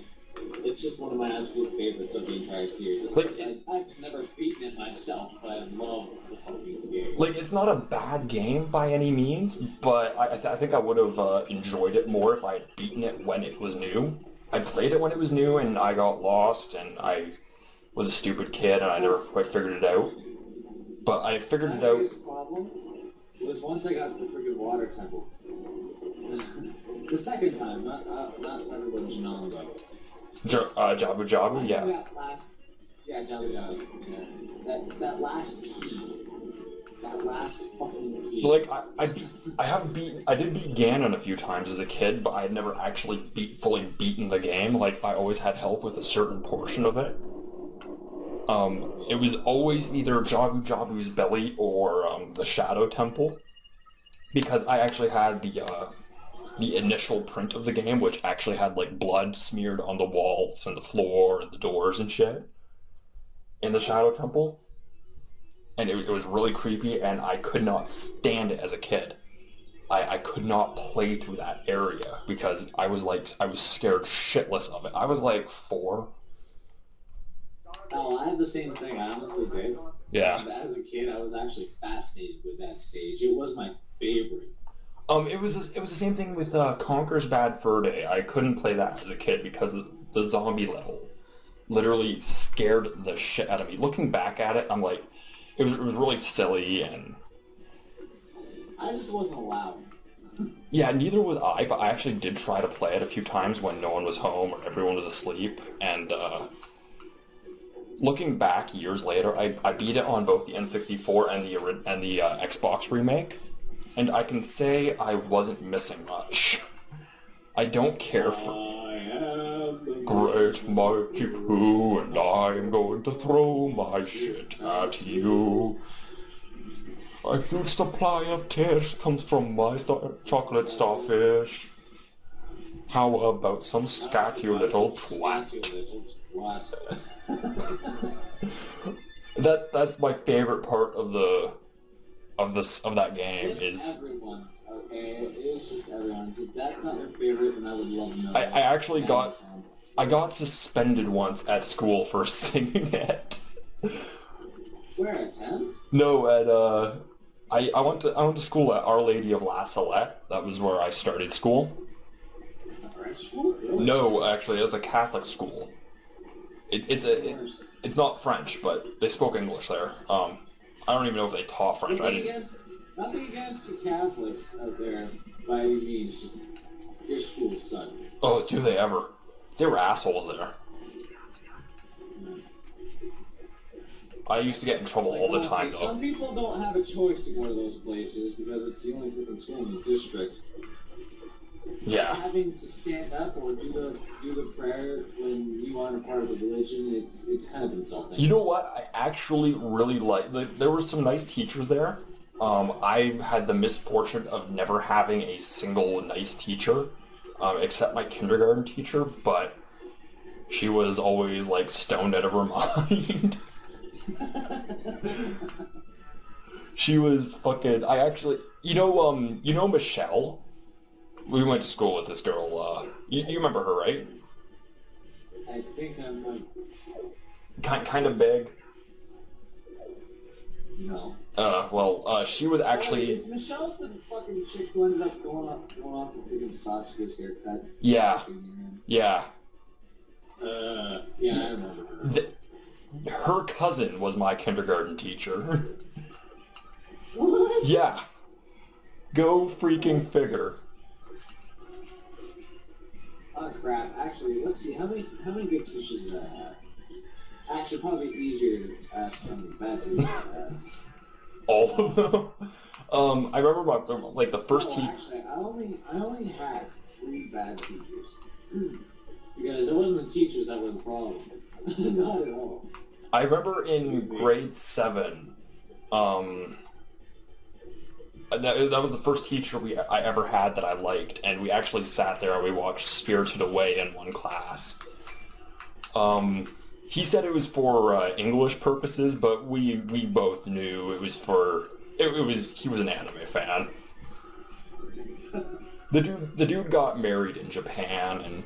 it's just one of my absolute favorites of the entire series. Of course, I've never beaten it myself, but I love the fucking game. Like, it's not a bad game by any means, but I think I would have enjoyed it more if I had beaten it when it was new. I played it when it was new, and I got lost, and I was a stupid kid, and I never quite figured it out. But I figured it out... My biggest problem was once I got to the freaking water temple. The second time, not everyone was known about. Jabu Jabu, yeah. Jabu Jabu. Yeah. That last key. That last fucking key. Like, I did beat Ganon a few times as a kid, but I had never actually fully beaten the game. Like, I always had help with a certain portion of it. It was always either Jabu Jabu's belly or the Shadow Temple, because I actually had the initial print of the game, which actually had, like, blood smeared on the walls and the floor and the doors and shit in the Shadow Temple. And it was really creepy, and I could not stand it as a kid. I could not play through that area because I was scared shitless of it. I was like 4. Oh, I had the same thing. I honestly did. Yeah. As a kid, I was actually fascinated with that stage. It was my favorite. It was the same thing with Conker's Bad Fur Day. I couldn't play that as a kid because the zombie level literally scared the shit out of me. Looking back at it, I'm like, it was really silly, and I just wasn't allowed. Yeah, neither was I, but I actually did try to play it a few times when no one was home or everyone was asleep, and looking back years later, I beat it on both the N64 and the Xbox remake, and I can say I wasn't missing much. I don't care for Great Mighty Pooh, and I'm going to throw my shit at you. A huge supply of tish comes from my chocolate starfish. How about some scat, you little twat? What? That's my favorite part of that game It's is everyone's, okay? It's just everyone's. If that's not your favorite, then I would love to know. I actually got suspended once at school for singing it. Where, at Thames? No, at I went to school at Our Lady of La Salette. That was where I started school. A French school? Really? No, actually, it was a Catholic school. It's not French, but they spoke English there. I don't even know if they taught French. Nothing against the Catholics out there by any means. Just your school suck. Oh, do they ever? They were assholes there. I used to get in trouble all the time, though. Some people don't have a choice to go to those places because it's the only freaking school in the district. Yeah. Having to stand up or do the prayer when you aren't a part of the religion, it's kind of insulting. You know what? I actually really there were some nice teachers there. I had the misfortune of never having a single nice teacher, except my kindergarten teacher, but she was always, like, stoned out of her mind. She was fucking... You know Michelle? We went to school with this girl, you remember her, right? I think I'm like... Kind of big. No. She was actually... Is Michelle the fucking chick who ended up going off the freaking socks with his haircut? Yeah. Yeah. Yeah, I remember her. Her cousin was my kindergarten teacher. What? Yeah. Go freaking figure. Oh crap! Actually, let's see. How many good teachers did I have? Actually, probably easier to ask from the bad teachers I had. All of them. I remember the first teacher. Actually, I only had 3 bad teachers. Because it wasn't the teachers that were the problem. Not at all. I remember in grade 7, that was the first teacher I ever had that I liked, and we actually sat there and we watched Spirited Away in one class. He said it was for English purposes, but we both knew it was for... he was an anime fan. The dude got married in Japan, and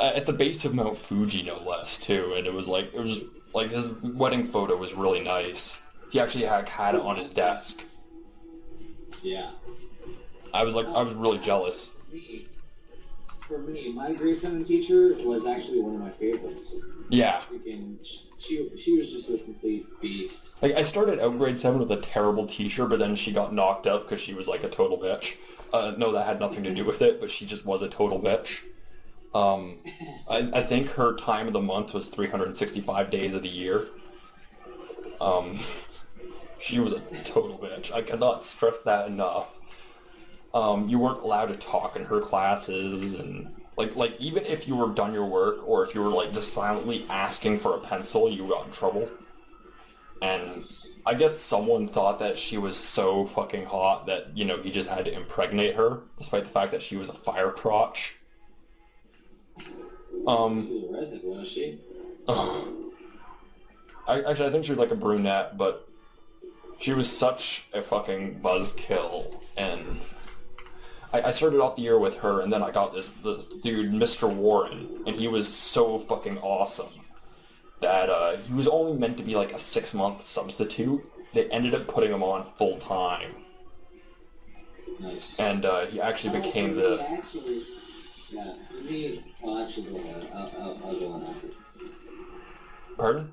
at the base of Mount Fuji, no less, too, and it was like his wedding photo was really nice. He actually had it on his desk. Yeah. I was really jealous. For me, my grade 7 teacher was actually one of my favorites. Yeah. She was just a complete beast. Like, I started out grade 7 with a terrible teacher, but then she got knocked up because she was like a total bitch. No, that had nothing to do with it, but she just was a total bitch. I think her time of the month was 365 days of the year. She was a total bitch. I cannot stress that enough. You weren't allowed to talk in her classes, and like even if you were done your work, or if you were like just silently asking for a pencil, you got in trouble. And I guess someone thought that she was so fucking hot that, he just had to impregnate her, despite the fact that she was a fire crotch. She was a redhead, wasn't she? I think she was like a brunette, but she was such a fucking buzzkill, and I started off the year with her, and then I got this dude, Mr. Warren, and he was so fucking awesome that he was only meant to be like a 6-month substitute. They ended up putting him on full time. Nice. And he actually became the... Yeah, for me, well, actually, go ahead. I'll go on after. Pardon?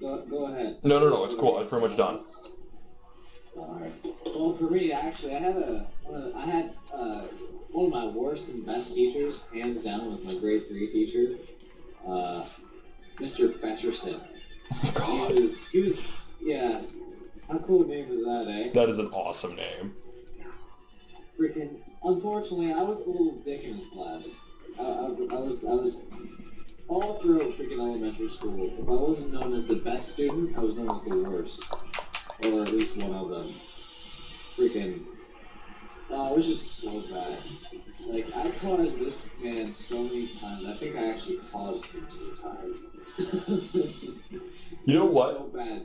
Go ahead. No, it's cool. I was pretty much done. Alright. Well, for me, actually, I had one of my worst and best teachers, hands down, was my grade 3 teacher, Mr. Fetcherson. God. He was, yeah. How cool a name is that, eh? That is an awesome name. Freaking, unfortunately, I was the little dick in his class. I was all throughout freaking elementary school. If I wasn't known as the best student, I was known as the worst. Or at least one of them. Freaking, it was just so bad. Like, I caused this man so many times. I think I actually caused him to retire. You know what? So bad.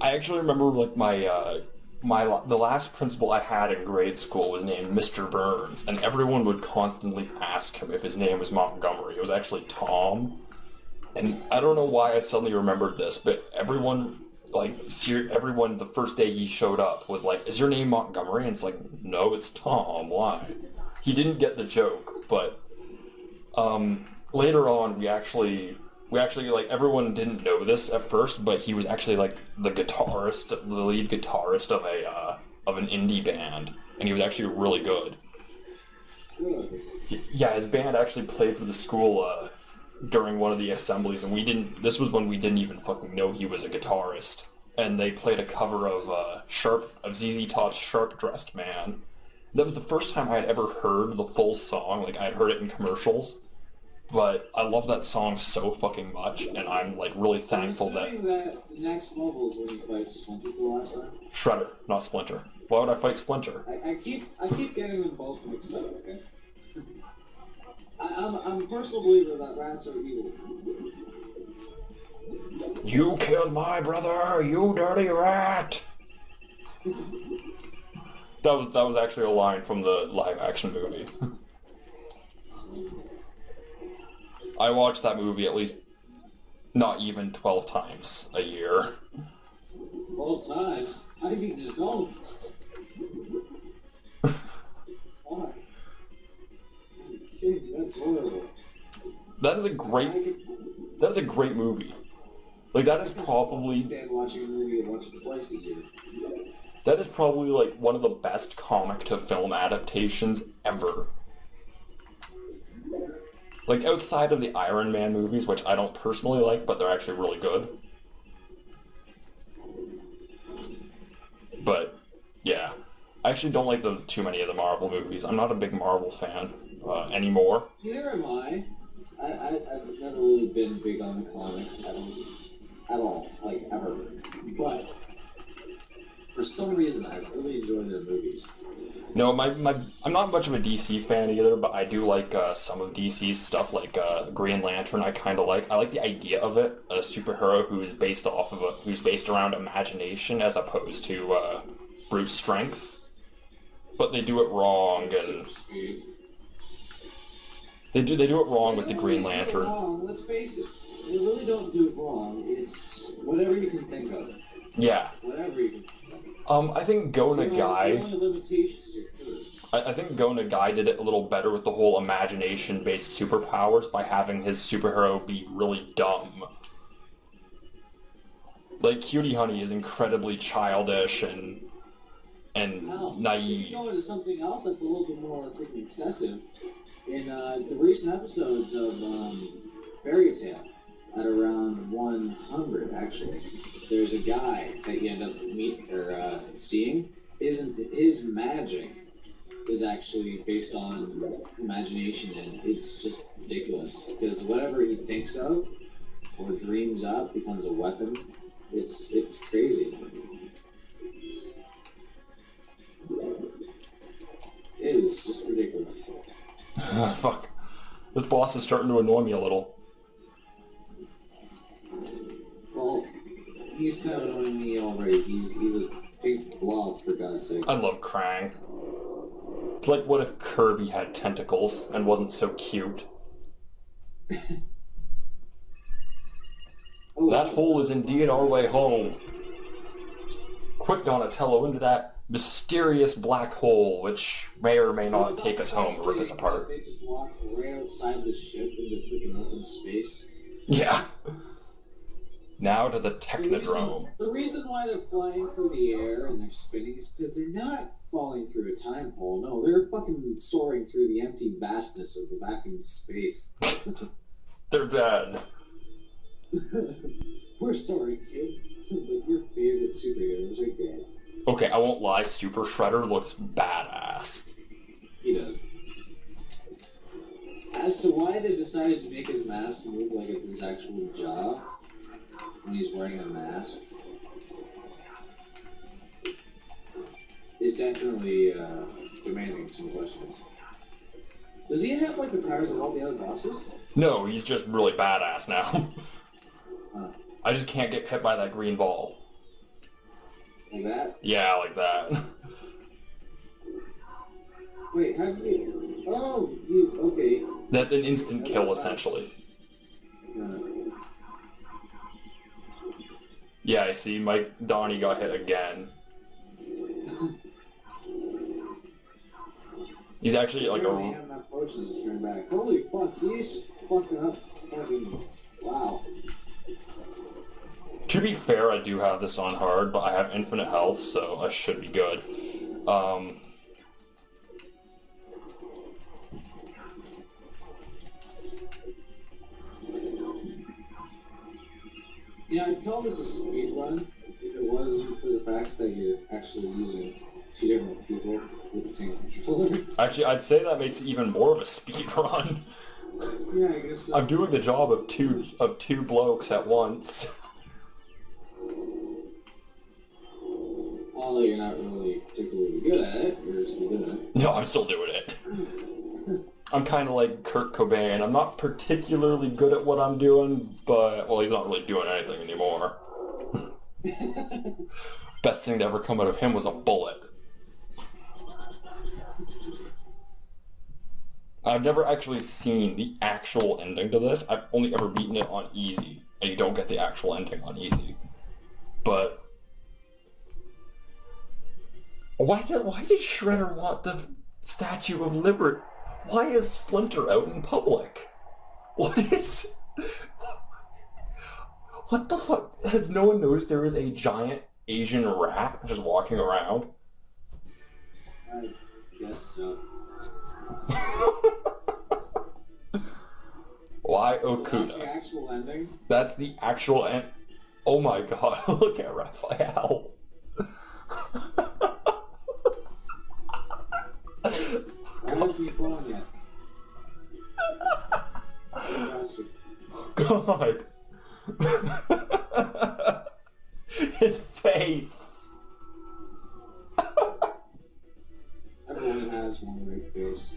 I actually remember like the last principal I had in grade school was named Mr. Burns, and everyone would constantly ask him if his name was Montgomery. It was actually Tom, and I don't know why I suddenly remembered this, but everyone the first day he showed up was like, "Is your name Montgomery?" And it's like, "No, it's Tom. Why?" He didn't get the joke, but later on we actually like everyone didn't know this at first, but he was actually like the lead guitarist of an indie band, and he was actually really good. Yeah, his band actually played for the school during one of the assemblies, and this was when we didn't even fucking know he was a guitarist, and they played a cover of ZZ Top's Sharp Dressed Man. That was the first time I had ever heard the full song. Like, I had heard it in commercials. But I love that song so fucking much, and I'm like really thankful that next level is when you fight Splinter for the last time. Shredder, not Splinter. Why would I fight Splinter? I keep getting them both mixed up. Okay. I'm a personal believer that rats are evil. You killed my brother, you dirty rat! That was actually a line from the live action movie. I watch that movie at least not even 12 times a year. 12 times? I'd be an adult. Why? That's horrible. That is a great movie. Like, that is probably... I stand watching a movie and watch it twice a year. That is probably, like, one of the best comic-to-film adaptations ever. Like, outside of the Iron Man movies, which I don't personally like, but they're actually really good. But, yeah. I actually don't like too many of the Marvel movies. I'm not a big Marvel fan anymore. Neither am I. I've never really been big on the comics. At all. Like, ever. But, for some reason, I really enjoy their movies. No, I'm not much of a DC fan either, but I do like some of DC's stuff, like Green Lantern. I kind of like. I like the idea of it, a superhero who's based around imagination as opposed to brute strength. But they do it wrong, and they do it wrong with the Green Lantern. Wrong. Let's face it, they really don't do it wrong. It's whatever you can think of. Yeah. Whatever you can think of. I think Go Nagai. The only limitations I think Go Nagai did it a little better with the whole imagination-based superpowers by having his superhero be really dumb. Like, Cutie Honey is incredibly childish and naive. You go into something else that's a little bit more excessive. In the recent episodes of Fairy Tail, at around 100 actually, there's a guy that you end up seeing. His magic is actually based on imagination, and it's just ridiculous because whatever he thinks of or dreams up becomes a weapon. It's crazy. It is just ridiculous. Fuck. This boss is starting to annoy me a little. Well, he's kind of annoying me already. He's a big blob, for God's sake. I love Krang. It's like, what if Kirby had tentacles and wasn't so cute? That hole is indeed our way home. Quick, Donatello, into that mysterious black hole, which may or may not take us home or rip us apart. They just walked right outside the ship into freaking open space. Yeah. Now to the Technodrome. The reason why they're flying through the air and they're spinning is because they're not falling through a time hole. No, they're fucking soaring through the empty vastness of the vacuum space. They're dead. We're sorry, kids, but your favorite superheroes are dead. Okay, I won't lie, Super Shredder looks badass. He does. As to why they decided to make his mask move like it's his actual job when he's wearing a mask is definitely demanding some questions. Does he have, like, the powers of all the other bosses? No, he's just really badass now. Huh. I just can't get hit by that green ball. Like that? Yeah, like that. Wait, how do you... Oh, you... Okay. That's an instant kill, essentially. Yeah, I see. Donnie got hit again. He's actually like a... have enough potions to turn back. Holy fuck, he's fucking up. Fucking... Wow. To be fair, I do have this on hard, but I have infinite health, so I should be good. Yeah, I'd call this a speed run if it wasn't for the fact that you're actually using two different people with the same controller. Actually, I'd say that makes it even more of a speed run. Yeah, I guess so. I'm doing the job of two blokes at once. Although you're not really particularly good at it, you're still doing it. No, I'm still doing it. I'm kind of like Kurt Cobain. I'm not particularly good at what I'm doing, but, well, he's not really doing anything anymore. Best thing to ever come out of him was a bullet. I've never actually seen the actual ending to this. I've only ever beaten it on easy, and you don't get the actual ending on easy. But why did Shredder want the Statue of Liberty? Why is Splinter out in public? What the fuck? Has no one noticed there is a giant Asian rat just walking around? I guess so. Why So Okuda? that's the actual ending? That's the actual end. Oh my god, look at Raphael. Why hasn't he fallen yet? God. His face. Everyone has one great face.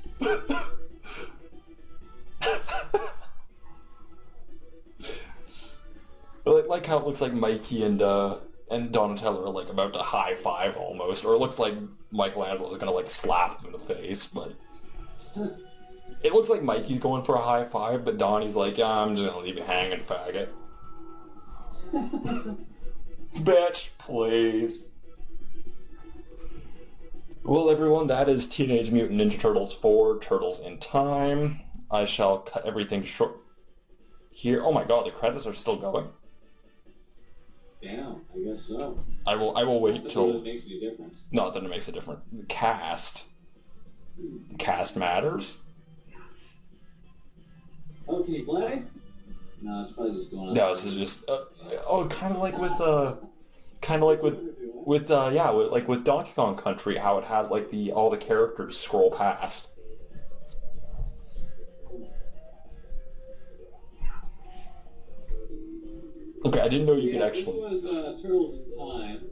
Like how it looks like Mikey and Donatello are like about to high five almost, or it looks like Michelangelo is gonna like slap him in the face, but it looks like Mikey's going for a high five, but Donnie's like, yeah, I'm just gonna leave you hanging, faggot. Bitch, please. Well, everyone, that is Teenage Mutant Ninja Turtles 4, Turtles in Time. I shall cut everything short here. Oh my god, the credits are still going. Damn, I guess so. I will wait till... It makes any difference. Not that it makes a difference. The cast matters. Oh, can you play? No, it's probably just going on. No, this is just kind of like with Donkey Kong Country, how it has like all the characters scroll past. Okay, I didn't know you could actually... This was Turtles in Time.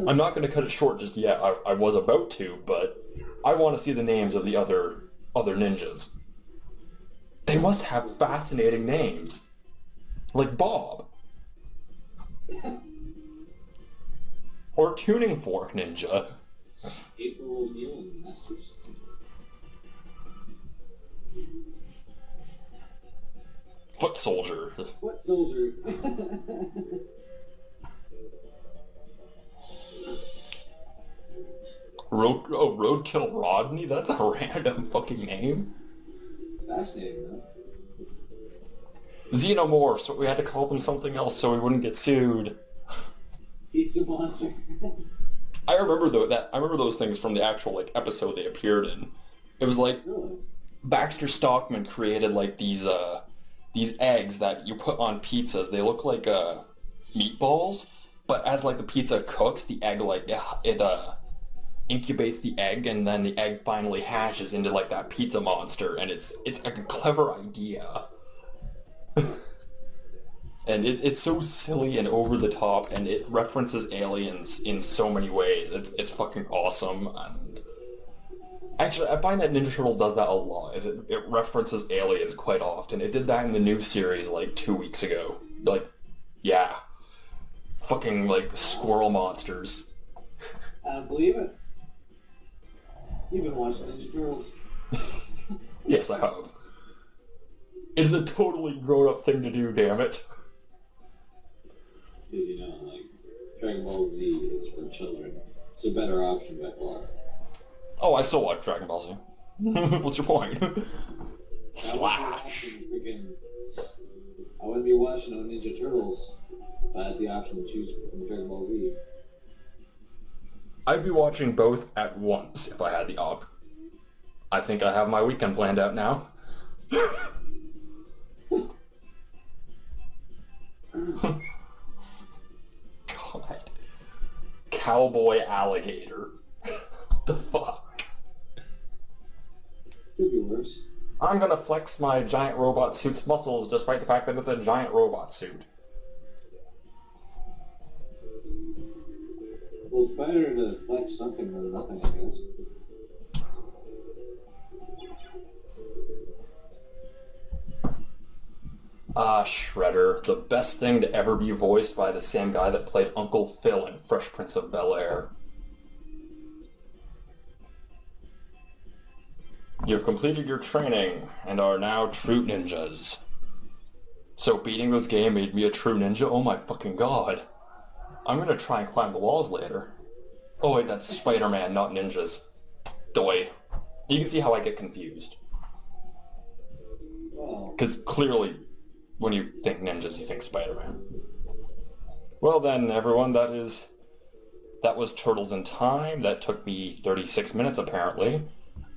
I'm not going to cut it short just yet. I was about to, but I want to see the names of the other ninjas. They must have fascinating names. Like Bob. Or Tuning Fork Ninja. April O'Neil and Masters. Foot Soldier. Foot Soldier. Roadkill Rodney? That's a random fucking name. Fascinating, though. Xenomorphs, but we had to call them something else so we wouldn't get sued. Pizza Monster. I remember those things from the actual episode they appeared in. It was like Really? Baxter Stockman created like these eggs that you put on pizzas. They look like meatballs, but as like the pizza cooks, the egg incubates the egg, and then the egg finally hashes into like that pizza monster, and it's like a clever idea. And it's so silly and over the top, and it references aliens in so many ways. It's fucking awesome, and Actually, I find that Ninja Turtles does that a lot. Is it references aliens quite often. It did that in the new series like 2 weeks ago. Like, yeah, fucking like squirrel monsters. I believe it. You've been watching Ninja Turtles. Yes, I have. It is a totally grown-up thing to do. Damn it. Because, you know, like, Dragon Ball Z is for children. It's a better option by far. Oh, I still watch Dragon Ball Z. What's your point? Slash! I wouldn't be watching no Ninja Turtles if I had the option to choose from Dragon Ball Z. I'd be watching both at once if I had the op. I think I have my weekend planned out now. God. Cowboy alligator. The fuck? Could be worse. I'm gonna flex my giant robot suit's muscles despite the fact that it's a giant robot suit. Well, it's better to flex something than nothing, I guess. Ah, Shredder, the best thing to ever be voiced by the same guy that played Uncle Phil in Fresh Prince of Bel-Air. You've completed your training and are now true ninjas. So beating this game made me a true ninja? Oh my fucking god. I'm gonna try and climb the walls later. Oh wait, that's Spider-Man, not ninjas. Doi. You can see how I get confused. Because clearly, when you think ninjas, you think Spider-Man. Well then, everyone, that was Turtles in Time. That took me 36 minutes, apparently.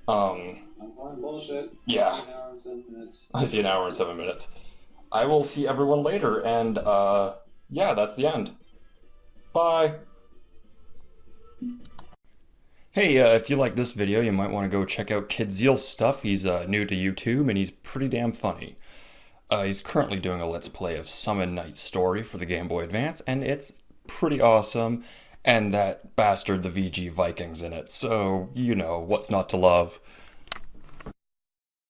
I'm calling bullshit. Yeah. An hour and 7 minutes. I see an hour and 7 minutes. I will see everyone later, and, yeah, that's the end. Bye! Hey, if you like this video, you might want to go check out Kid Zeal's stuff. He's new to YouTube, and he's pretty damn funny. He's currently doing a Let's Play of Summon Night Story for the Game Boy Advance, and it's pretty awesome, and that bastard the VG Vikings in it, so, you know, what's not to love.